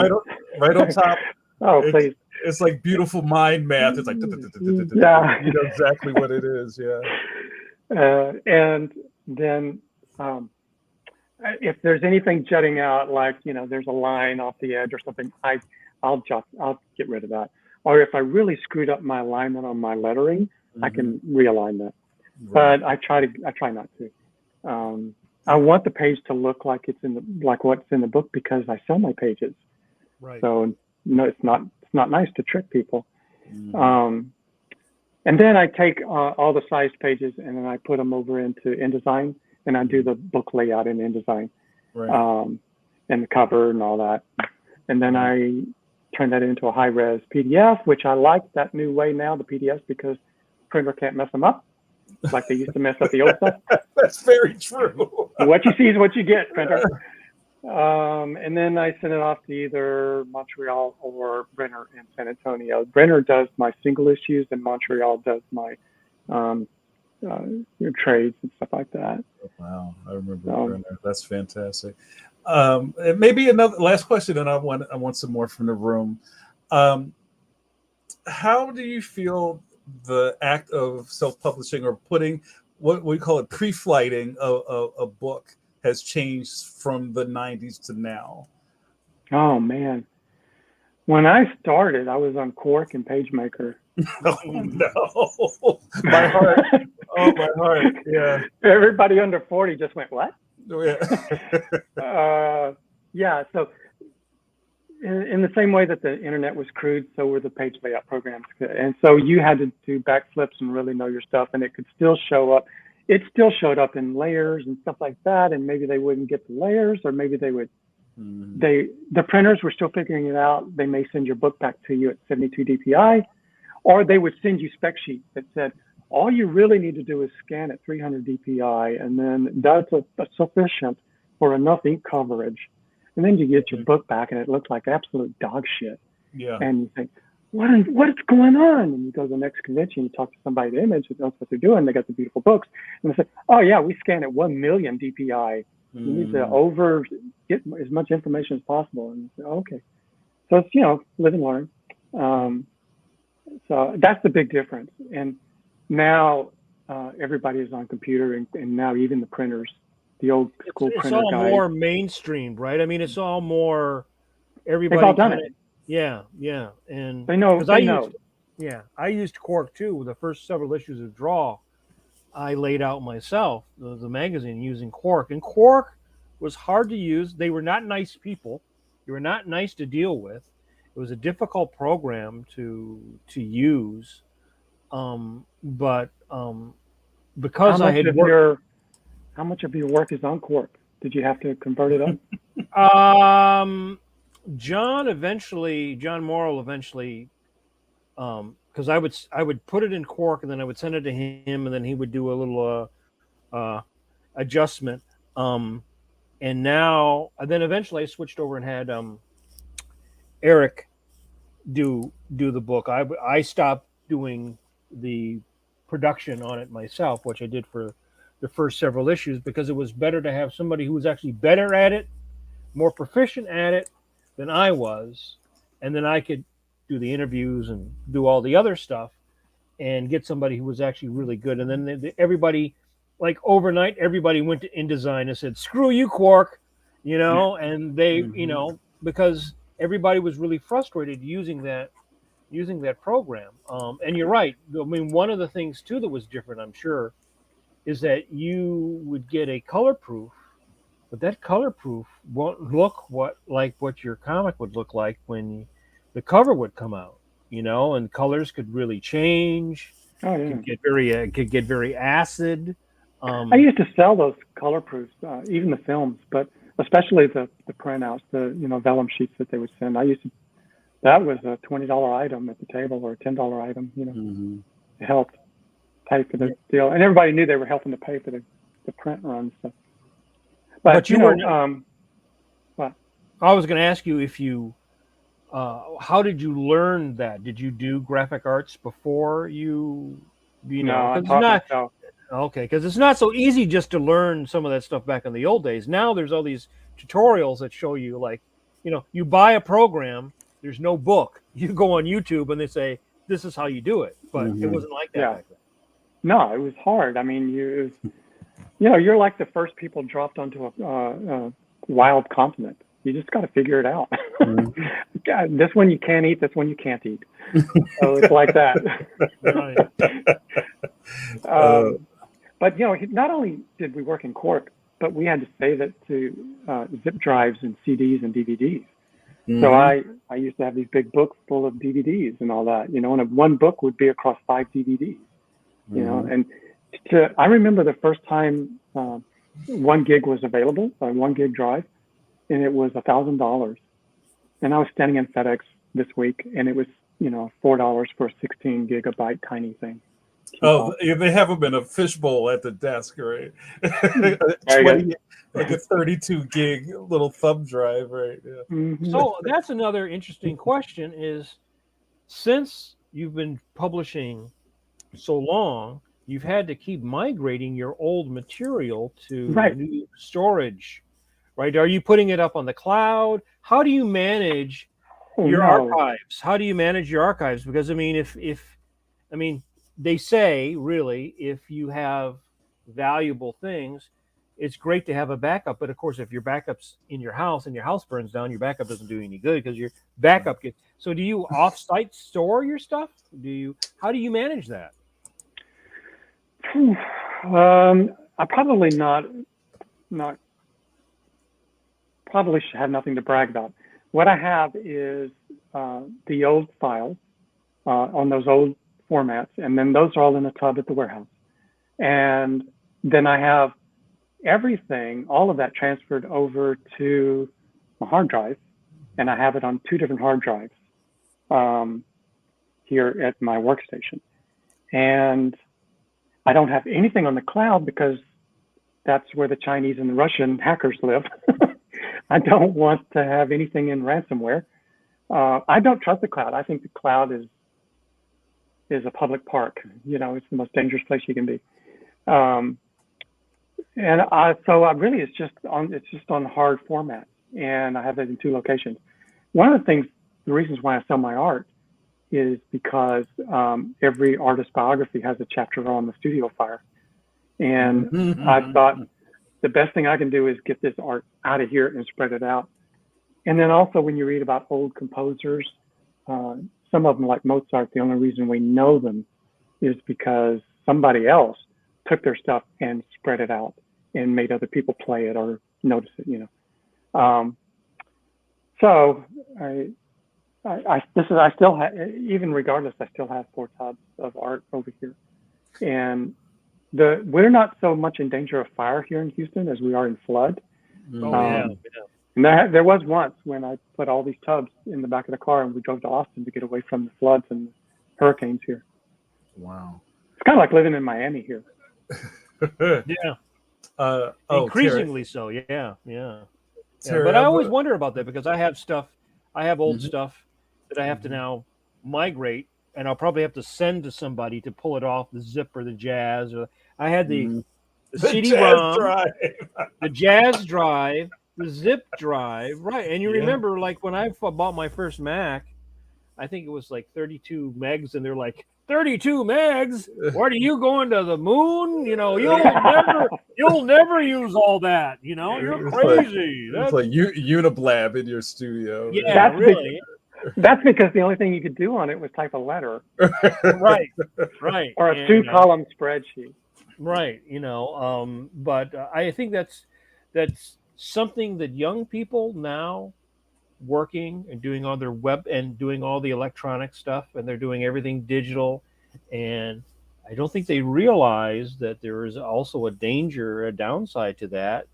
right on top. Oh, It's please. it's like beautiful mind math. It's like Yeah. you know exactly what it is. Yeah. And then um, if there's anything jutting out, like there's a line off the edge or something, I'll get rid of that. Or if I really screwed up my alignment on my lettering, I can realign that. Right. But I try not to. I want the page to look like it's like what's in the book because I sell my pages. Right. So no, it's not nice to trick people. Mhm. And then I take all the sized pages and then I put them over into InDesign and I do the book layout in InDesign, Right. and the cover and all that. And then Right. I turn that into a high res PDF, which I like that new way now, the PDFs, because printer can't mess them up like they used to mess up the old stuff. That's very true. What you see is what you get, printer. And then I send it off to either Montreal or Brenner in San Antonio. Brenner does my single issues, and Montreal does my trades and stuff like that. Wow, I remember Brenner. That's fantastic. And maybe another last question, and I want some more from the room. How do you feel the act of self-publishing or putting what we call it pre-flighting a book has changed from the 90s to now? Oh man, when I started, I was on Quark and PageMaker. Oh no, my heart. Oh my heart. Yeah. Everybody under 40 just went, what? Yeah. Yeah. So in the same way that the internet was crude, so were the page layout programs. And so you had to do backflips and really know your stuff, and it could still show up. It still showed up in layers and stuff like that, and maybe they wouldn't get the layers, or maybe they would. The printers were still figuring it out. They may send your book back to you at 72 DPI, or they would send you spec sheets that said, all you really need to do is scan at 300 DPI, and then that's sufficient for enough ink coverage. And then you get your book back, and it looks like absolute dog shit. Yeah. And you think, what is going on? And you go to the next convention, you talk to somebody at the Image that knows what they're doing. They got the beautiful books, and they say, oh yeah, we scan at 1 million DPI. You need to get as much information as possible. And you say, okay. So it's, live and learn. So that's the big difference. And now everybody is on computer, and now even the printers, the old school it's printer all guys. more mainstreamed, right? I mean, it's all more everybody. They've all done it. Yeah, and they know. I used Quark too. The first several issues of Draw, I laid out myself the magazine using Quark, and Quark was hard to use. They were not nice people. They were not nice to deal with. It was a difficult program to use, but because I had worked. How much of your work is on Quark? Did you have to convert it up? John Morrill eventually, because I would put it in Quark and then I would send it to him and then he would do a little adjustment. And then eventually I switched over and had Eric do the book. I stopped doing the production on it myself, which I did for the first several issues, because it was better to have somebody who was actually better at it, more proficient at it than I was, and then I could do the interviews and do all the other stuff and get somebody who was actually really good. And then everybody, like overnight, everybody went to InDesign and said, screw you, Quark, and they, because everybody was really frustrated using that program. And you're right. I mean, one of the things too that was different, I'm sure, is that you would get a color proof, but that color proof won't look like what your comic would look like when the cover would come out, and colors could really change. Oh yeah. Could get very acid. I used to sell those color proofs, even the films, but especially the printouts, the vellum sheets that they would send. That was a $20 item at the table or a $10 item. It helped pay for the deal, and everybody knew they were helping to pay for the print runs. So. But you know, what? I was going to ask you if you, how did you learn that? Did you do graphic arts before you know? No, I taught myself. Okay, because it's not so easy just to learn some of that stuff back in the old days. Now there's all these tutorials that show you, like, you buy a program. There's no book. You go on YouTube and they say this is how you do it, but it wasn't like that back then. No, it was hard. I mean, you're like the first people dropped onto a wild continent. You just got to figure it out. God, this one you can eat, this one you can't eat. So it's like that. Right. But not only did we work in court, but we had to save it to zip drives and CDs and DVDs. So I used to have these big books full of DVDs and all that, and one book would be across 5 DVDs, and I remember the first time 1 gig was available, a 1 gig drive, and it was $1,000. And I was standing in FedEx this week, and it was, $4 for a 16 gigabyte tiny thing. Oh, they have them in a fishbowl at the desk, right? 20, like a 32 gig little thumb drive, right? Yeah. Mm-hmm. So that's another interesting question is, since you've been publishing so long, you've had to keep migrating your old material to new storage, right? Are you putting it up on the cloud? How do you manage your archives? How do you manage your archives? Because they say, really, if you have valuable things, it's great to have a backup. But of course, if your backup's in your house and your house burns down, your backup doesn't do any good because your backup gets. So do you off-site store your stuff? How do you manage that? I probably probably should have nothing to brag about. What I have is the old files on those old formats, and then those are all in a tub at the warehouse. And then I have everything, all of that transferred over to my hard drive, and I have it on 2 different hard drives here at my workstation. And I don't have anything on the cloud because that's where the Chinese and the Russian hackers live. I don't want to have anything in ransomware. I don't trust the cloud. I think the cloud is a public park. It's the most dangerous place you can be. So it's just on hard format, and I have it in 2 locations. One of the reasons why I sell my art is because every artist biography has a chapter on the studio fire. And I thought the best thing I can do is get this art out of here and spread it out. And then also when you read about old composers, some of them like Mozart, the only reason we know them is because somebody else took their stuff and spread it out and made other people play it or notice it, So I still have, even regardless, I still have 4 tubs of art over here. And we're not so much in danger of fire here in Houston as we are in flood. And there was once when I put all these tubs in the back of the car and we drove to Austin to get away from the floods and hurricanes here. Wow. It's kind of like living in Miami here. Yeah. Increasingly so. Yeah. Terry, but I always wonder about that because I have old stuff that I have to now migrate, and I'll probably have to send to somebody to pull it off the zip or the jazz. Or I had the CD-ROM, the jazz drive, the zip drive, right? And you remember, like when I bought my first Mac, I think it was like 32 megs, and they're like, 32 megs? What are you going to the moon? You'll never use all that. You're crazy. It's like Uniblab in your studio. Yeah, really. That's because the only thing you could do on it was type a letter. Right. Or a 2-column spreadsheet. Right. But I think that's something that young people now working and doing all their web and doing all the electronic stuff, and they're doing everything digital, and I don't think they realize that there is also a downside to that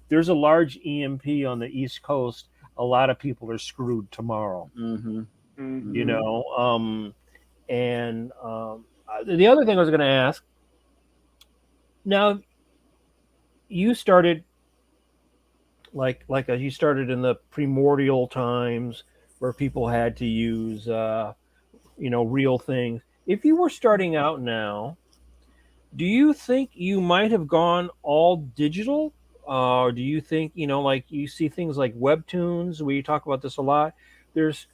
there's a large EMP on the East Coast. A lot of people are screwed tomorrow. The other thing I was going to ask, now you started you started in the primordial times where people had to use real things. If you were starting out now, do you think you might have gone all digital? Or do you think, like you see things like webtoons, we talk about this a lot. There's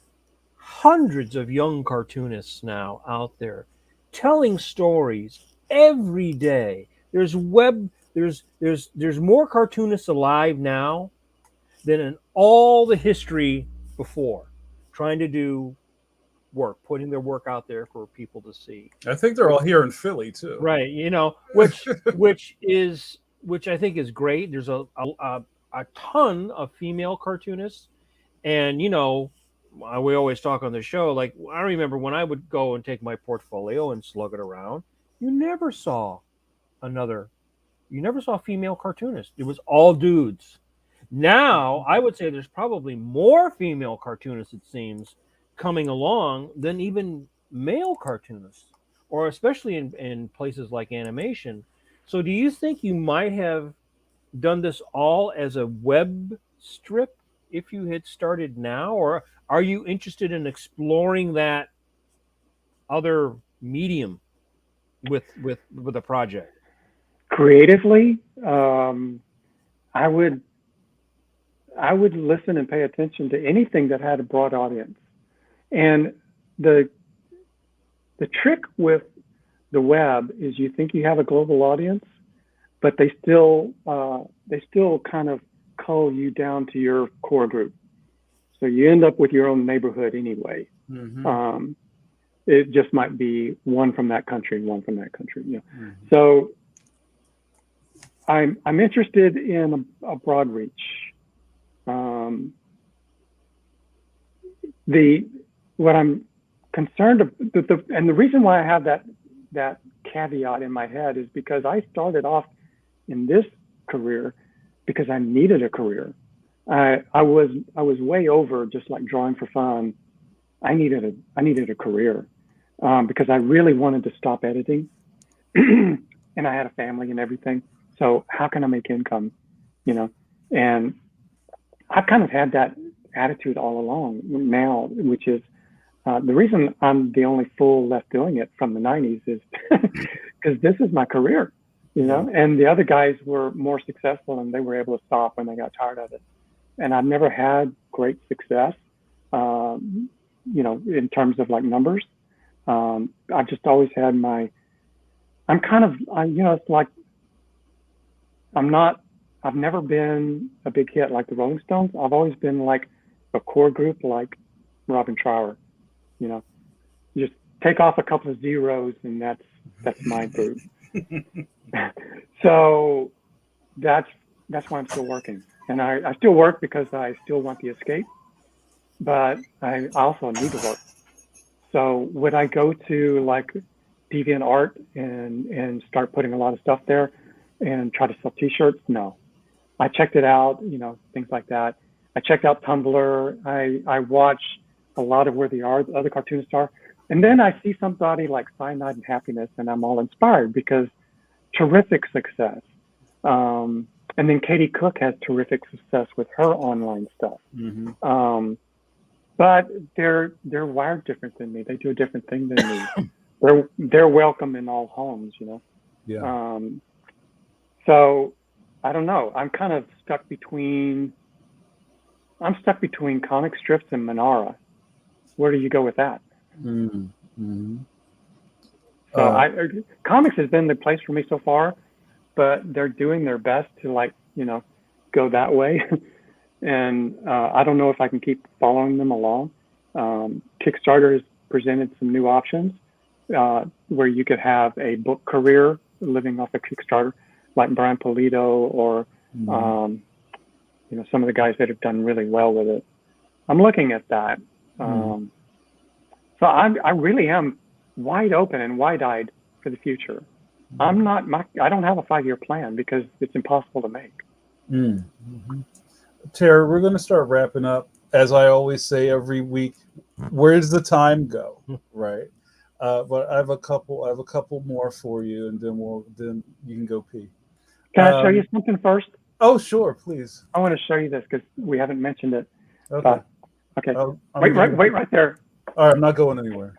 hundreds of young cartoonists now out there telling stories every day. There's more cartoonists alive now than in all the history before, trying to do work, putting their work out there for people to see. I think they're all here in Philly too. Right, which I think is great. There's a ton of female cartoonists, and we always talk on the show. Like I remember when I would go and take my portfolio and slug it around, you never saw another. You never saw a female cartoonist. It was all dudes. Now I would say there's probably more female cartoonists. It seems coming along than even male cartoonists, or especially in places like animation. So, do you think you might have done this all as a web strip if you had started now, or are you interested in exploring that other medium with a project? Creatively, I would listen and pay attention to anything that had a broad audience. And the trick with the web is you think you have a global audience, but they still kind of cull you down to your core group. So you end up with your own neighborhood anyway. Mm-hmm. It just might be one from that country, one from that country. Mm-hmm. So I'm interested in a broad reach. What I'm concerned and the reason why I have that caveat in my head is because I started off in this career because I needed a career. I was way over just like drawing for fun. I needed a career because I really wanted to stop editing, and I had a family and everything. So how can I make income? And I've kind of had that attitude all along now, which is the reason I'm the only fool left doing it from the 90s is because this is my career, and the other guys were more successful and they were able to stop when they got tired of it. And I've never had great success, in terms of like numbers. I've just always had it's like, I've never been a big hit like the Rolling Stones. I've always been like a core group like Robin Trower, just take off a couple of zeros and that's my group. So that's why I'm still working. And I still work because I still want the escape, but I also need to work. So would I go to like DeviantArt and start putting a lot of stuff there and try to sell t-shirts? No. I checked it out, things like that. I checked out Tumblr. I watch a lot of where the other cartoonists are. And then I see somebody like Cyanide and Happiness, and I'm all inspired because terrific success. And then Katie Cook has terrific success with her online stuff. Mm-hmm. But they're wired different than me. They do a different thing than me. They're welcome in all homes, Yeah. So I don't know. I'm kind of stuck between comic strips and Manara. Where do you go with that? Mm-hmm. So comics has been the place for me so far, but they're doing their best to go that way. And I don't know if I can keep following them along. Kickstarter has presented some new options where you could have a book career living off a Kickstarter, like Brian Polito or some of the guys that have done really well with it. I'm looking at that. So I really am wide open and wide-eyed for the future. I don't have a 5-year plan because it's impossible to make. Mm-hmm. Tara, we're going to start wrapping up. As I always say every week, where does the time go? Right. But I have a couple more for you, and then you can go pee. Can I show you something first? Oh, sure, please. I want to show you this because we haven't mentioned it. Okay. Okay. Wait right there. All right, I'm not going anywhere.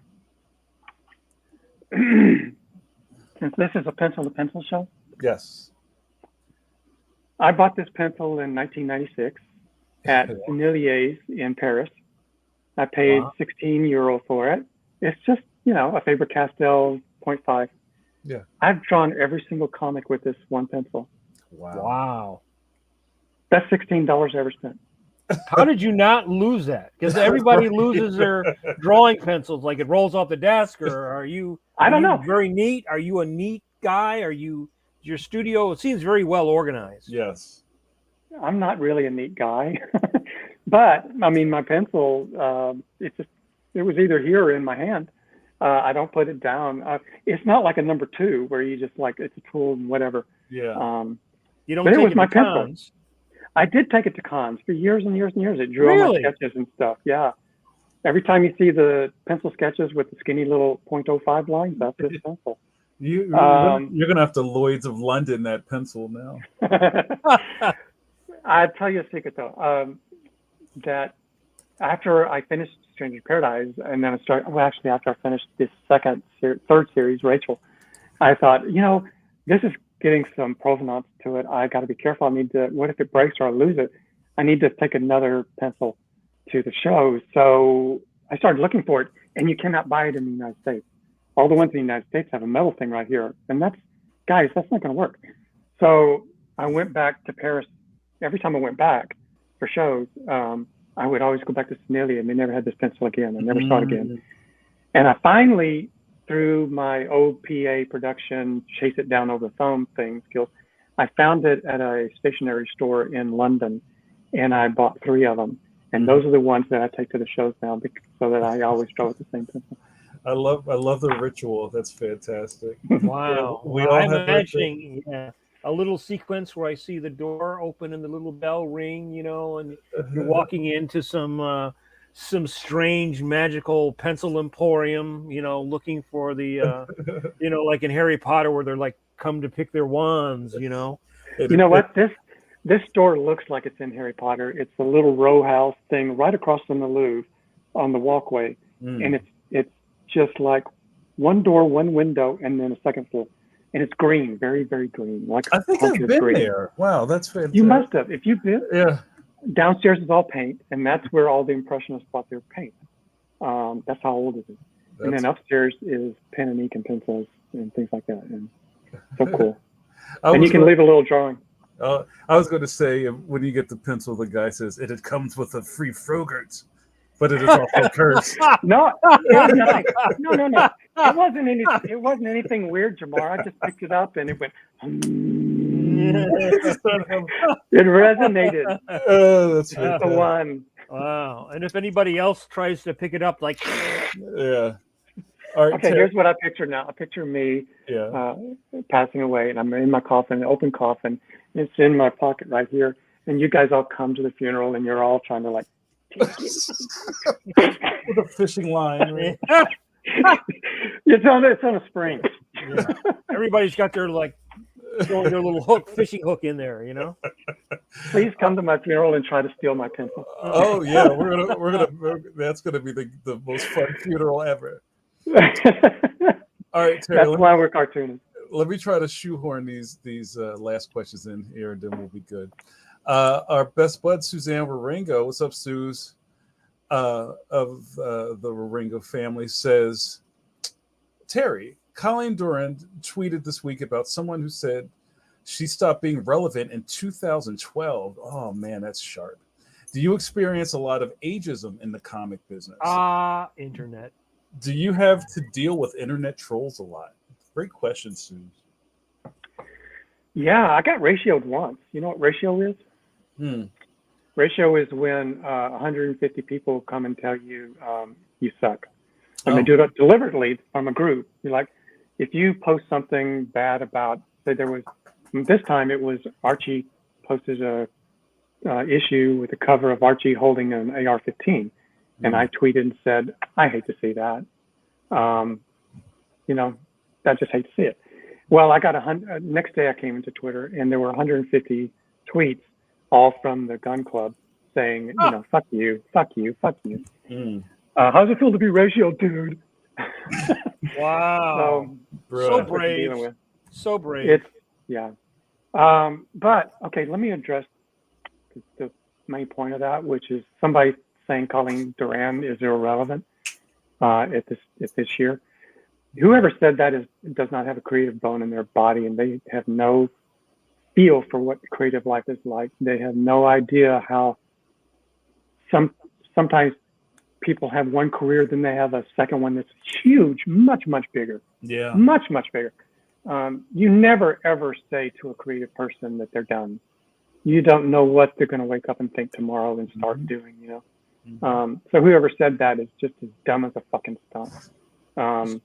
Since this is a pencil-to-pencil show. Yes. I bought this pencil in 1996 at Sennelier's in Paris. I paid €16 for it. It's just, a Faber-Castell 0.5. Yeah. I've drawn every single comic with this one pencil. Wow. That's $16 I ever spent. How did you not lose that? Because everybody loses their drawing pencils, like it rolls off the desk. Or I are don't you know. very neat? Are you a neat guy? Are you your studio? It seems very well organized. Yes. I'm not really a neat guy, but I mean, my pencil, it was either here or in my hand. I don't put it down. It's not like a number two where you just like, it's a tool and whatever. Yeah. You don't But it take was it my to pencil. cons. I did take it to cons for years and years and years. It drew all Really? my sketches and stuff. Yeah. Every time you see the pencil sketches with the skinny little .05 lines, that's his pencil. You're gonna have to Lloyd's of London that pencil now. I'll tell you a secret though. That after I finished Stranger Paradise, and then after I finished this third series, Rachel, I thought, this is getting some provenance to it. I got to be careful. What if it breaks or I lose it? I need to take another pencil to the show. So I started looking for it, and you cannot buy it in the United States. All the ones in the United States have a metal thing right here, and that's not going to work. So I went back to Paris. Every time I went back for shows, I would always go back to Snelia, and they never had this pencil again. I never saw it again. And I finally, through my OPA production, chase it down over the phone thing skills, I found it at a stationery store in London, and I bought 3 of them. And those are the ones that I take to the shows now, so that I always draw with the same pencil. I love the ritual. That's fantastic. Wow. We all I'm have imagining a little sequence where I see the door open and the little bell ring, and you're walking into some strange magical pencil emporium, looking for the, like in Harry Potter where they're like come to pick their wands, You know what? This store looks like it's in Harry Potter. It's a little row house thing right across from the Louvre on the walkway. And it's just like one door, one window, and then a second floor. And it's green, very, very green. Like I think I've been there. Wow, that's fantastic. You must have. If you've been, yeah. Downstairs is all paint, and that's where all the Impressionists bought their paint. That's how old it is. And then upstairs is pen and ink and pencils and things like that. And so cool. And you can leave a little drawing. I was going to say, when you get the pencil, the guy says, it comes with a free Frogurt, but it is also cursed. No. It wasn't anything weird, Jamar. I just picked it up and it went. It resonated. That's the one. Wow. And if anybody else tries to pick it up, like. Yeah. All right, okay, here's what I picture now. I picture me passing away, and I'm in my coffin, an open coffin. It's in my pocket right here. And you guys all come to the funeral, and you're all trying to like. With a fishing line. Right? it's on a spring. Yeah. Everybody's got their throwing their little fishing hook in there, Please come to my funeral and try to steal my pencil. Oh yeah, we're gonna that's gonna be the most fun funeral ever. All right, Terry. That's why we're cartoonists. Let me try to shoehorn these last questions in here, and then we'll be good. Our best bud, Suzanne Waringo. What's up, Suze? Of the Waringo family says, Terry, Colleen Durand tweeted this week about someone who said she stopped being relevant in 2012. Oh man, that's sharp. Do you experience a lot of ageism in the comic business? Internet. Do you have to deal with internet trolls a lot? Great question, Suze. Yeah, I got ratioed once. You know what ratio is? Ratio is when 150 people come and tell you you suck. And they do it deliberately from a group. You're like, if you post something bad about, say this time it was Archie posted a issue with the cover of Archie holding an AR-15. And I tweeted and said, I hate to see that. I just hate to see it. Well, I got next day I came into Twitter and there were 150 tweets, all from the gun club saying, fuck you, fuck you, fuck you. How's it feel to be ratio, dude? Wow. So brave. So brave. But okay, let me address the main point of that, which is somebody saying Colleen Durand is irrelevant at this year. Whoever said that does not have a creative bone in their body, and they have no feel for what creative life is like. They have no idea how sometimes people have one career, then they have a second one that's huge, much bigger. Yeah. Much bigger. You never ever say to a creative person that they're done. You don't know what they're going to wake up and think tomorrow and start doing, you know. So whoever said that is just as dumb as a fucking stump. I'm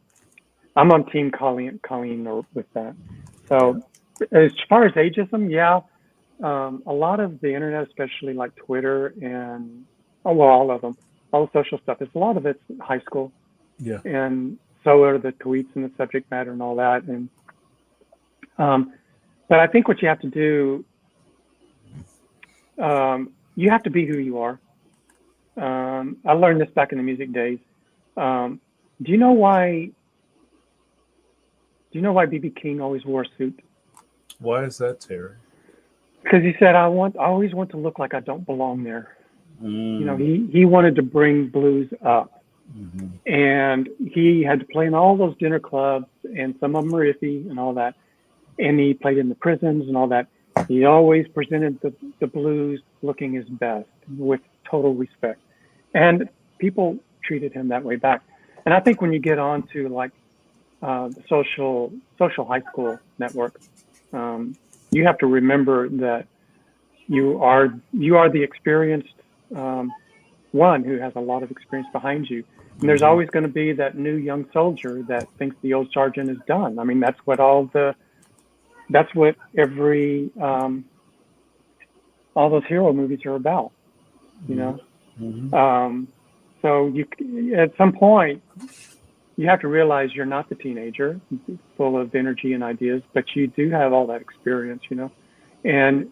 on team Colleen with that. So as far as ageism, yeah, a lot of the internet, especially like Twitter and all of them, all the social stuff, a lot of it's high school. Yeah. And so are the tweets and the subject matter and all that. And but I think what you have to do, you have to be who you are. I learned this back in the music days. Do you know why B.B. King always wore a suit? Why is that, Terry? Because he said, I always want to look like I don't belong there. You know, he wanted to bring blues up. And he had to play in all those dinner clubs, and some of them were iffy and all that. And he played in the prisons and all that. He always presented the blues looking his best with total respect. And people treated him that way back. And I think when you get on to like the social high school network, you have to remember that you are the experienced one who has a lot of experience behind you. And there's always going to be that new young soldier that thinks the old sergeant is done. I mean, that's what every all those hero movies are about, you know. So you at some point you have to realize you're not the teenager full of energy and ideas, but you do have all that experience, you know. And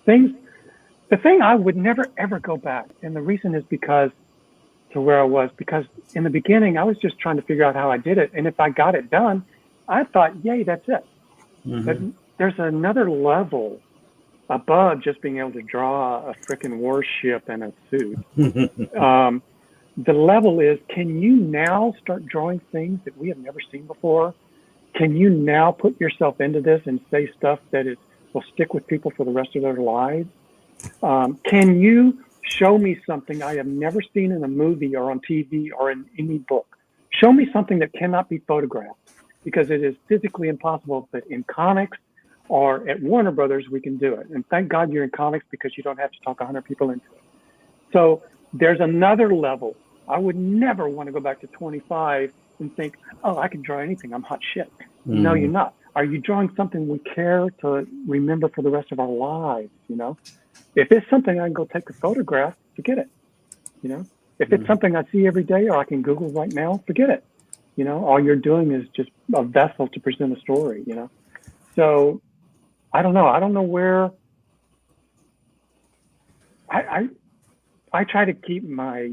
the thing I would never ever go back, and the reason is because in the beginning I was just trying to figure out how I did it, and if I got it done, I thought, yay, that's it. But there's another level above just being able to draw a freaking warship and a suit. The level is, can you now start drawing things that we have never seen before? Can you now put yourself into this and say stuff that will stick with people for the rest of their lives? Can you show me something I have never seen in a movie or on TV or in any book? Show me something that cannot be photographed, because it is physically impossible. But in comics or at Warner Brothers, we can do it. And thank God you're in comics, because you don't have to talk 100 people into it. So there's another level. I would never want to go back to 25 and think, oh, I can draw anything. I'm hot shit. No, you're not. Are you drawing something we care to remember for the rest of our lives? You know, if it's something I can go take a photograph, forget it. You know, if it's something I see every day or I can Google right now, forget it. You know, all you're doing is just a vessel to present a story, you know. So I don't know. I don't know where I try to keep my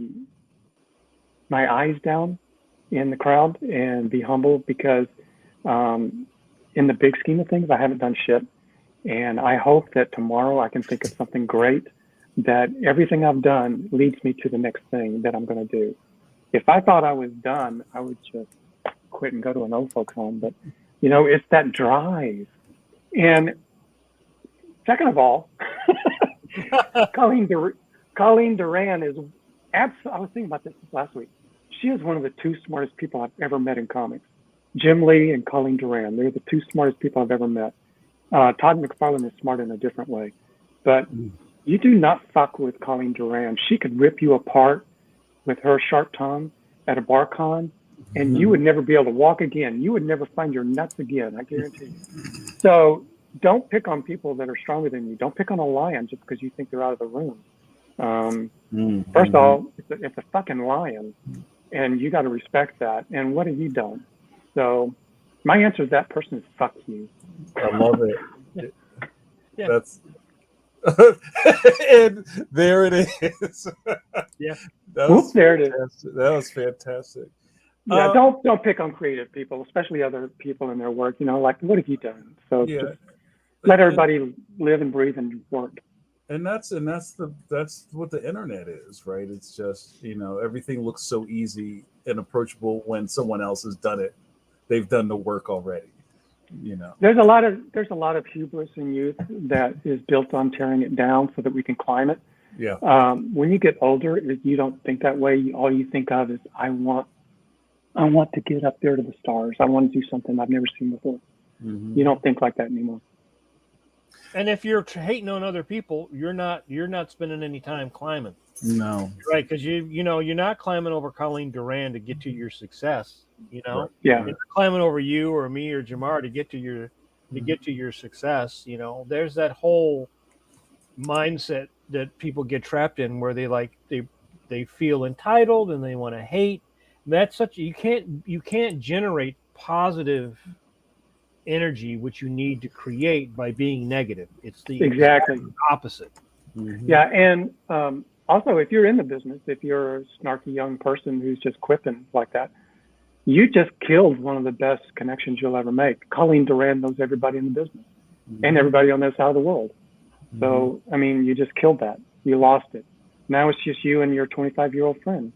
eyes down in the crowd and be humble, because in the big scheme of things, I haven't done shit. And I hope that tomorrow I can think of something great, that everything I've done leads me to the next thing that I'm going to do. If I thought I was done, I would just quit and go to an old folks home. But, you know, it's that drive. And second of all, Colleen Duran is I was thinking about this last week. She is one of the two smartest people I've ever met in comics. Jim Lee and Colleen Duran. They're the two smartest people I've ever met. Todd McFarlane is smart in a different way. But you do not fuck with Colleen Duran. She could rip you apart with her sharp tongue at a bar con, and you would never be able to walk again. You would never find your nuts again, I guarantee you. So don't pick on people that are stronger than you. Don't pick on a lion just because you think they're out of the room. First of all, it's a fucking lion, and you got to respect that. And what have you done? So my answer to that person is fuck you. I love it. Yeah. That's and there it is. Yeah. There it is. That was fantastic. Yeah, don't pick on creative people, especially other people in their work. You know, like, what have you done? So just let everybody live and breathe and work. And that's what the internet is, right? It's just, you know, everything looks so easy and approachable when someone else has done it. They've done the work already. You know, there's a lot of hubris in youth that is built on tearing it down so that we can climb it. Yeah. When you get older, you don't think that way. All you think of is, I want to get up there to the stars. I want to do something I've never seen before. Mm-hmm. You don't think like that anymore. And if you're hating on other people, you're not spending any time climbing. No. Right, because you're not climbing over Colleen Duran to get to your success. Right. Yeah. You're not climbing over you or me or Jamar to get to your success. There's that whole mindset that people get trapped in where they feel entitled and they want to hate. That's you can't generate positive energy, which you need to create by being negative. It's the Exactly. exact opposite. Mm-hmm. Yeah, and also, if you're in the business, if you're a snarky young person who's just quipping like that, you just killed one of the best connections you'll ever make. Colleen Duran knows everybody in the business and everybody on this side of the world. So, I mean, you just killed that. You lost it. Now it's just you and your 25-year-old friend.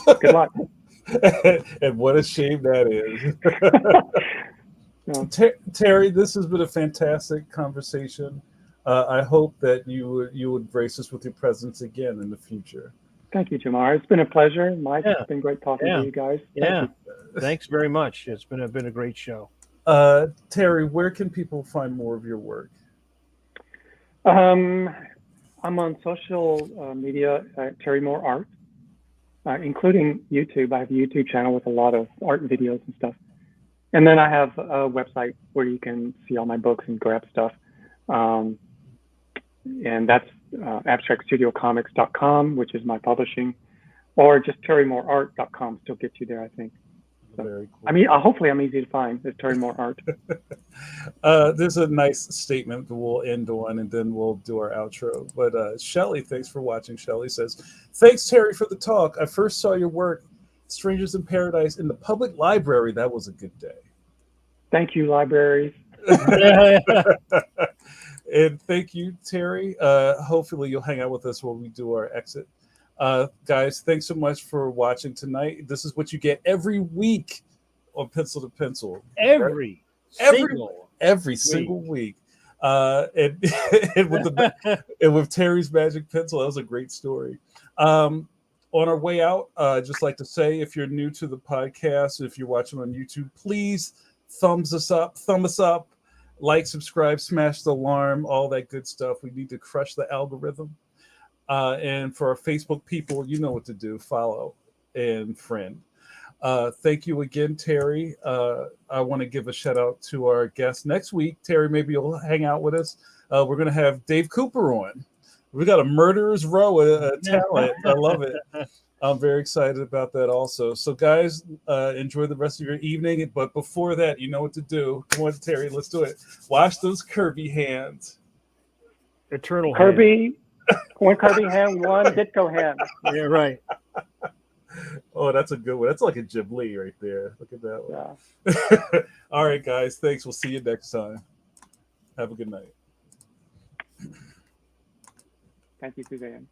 Good luck. And what a shame that is. Terry, this has been a fantastic conversation. I hope that you would grace us with your presence again in the future. Thank you, Jamar. It's been a pleasure. Mike, it's been great talking to you guys. Thank you. Thanks very much. It's been a great show. Terry, where can people find more of your work? I'm on social media at Terry Moore Art, including YouTube. I have a YouTube channel with a lot of art videos and stuff. And then I have a website where you can see all my books and grab stuff. And that's abstractstudiocomics.com, which is my publishing, or just terrymoreart.com still gets you there, I think. So, very cool. I mean, hopefully I'm easy to find. It's Terry Moore Art. There's a nice statement that we'll end on, and then we'll do our outro. But Shelly, thanks for watching. Shelly says, "Thanks, Terry, for the talk. I first saw your work, Strangers in Paradise, in the public library. That was a good day." Thank you, libraries. And thank you, Terry. Hopefully you'll hang out with us when we do our exit. Guys, thanks so much for watching tonight. This is what you get every week on Pencil to Pencil. Every single week. And, and with Terry's magic pencil, that was a great story. On our way out, I'd just like to say, if you're new to the podcast, if you're watching on YouTube, please thumb us up, like, subscribe, smash the alarm, all that good stuff. We need to crush the algorithm. And for our Facebook people, you know what to do. Follow and friend. Thank you again, Terry. I want to give a shout out to our guest next week. Terry, maybe you'll hang out with us. We're going to have Dave Cooper on. We got a murderer's row of talent. I love it. I'm very excited about that also. So, guys, enjoy the rest of your evening. But before that, you know what to do. Come on, Terry, let's do it. Wash those Kirby hands. Eternal Kirby. Hand. One Kirby hand, one Ditko hand. Yeah, right. Oh, that's a good one. That's like a Ghibli right there. Look at that one. Yeah. All right, guys. Thanks. We'll see you next time. Have a good night. Thank you, Suzanne.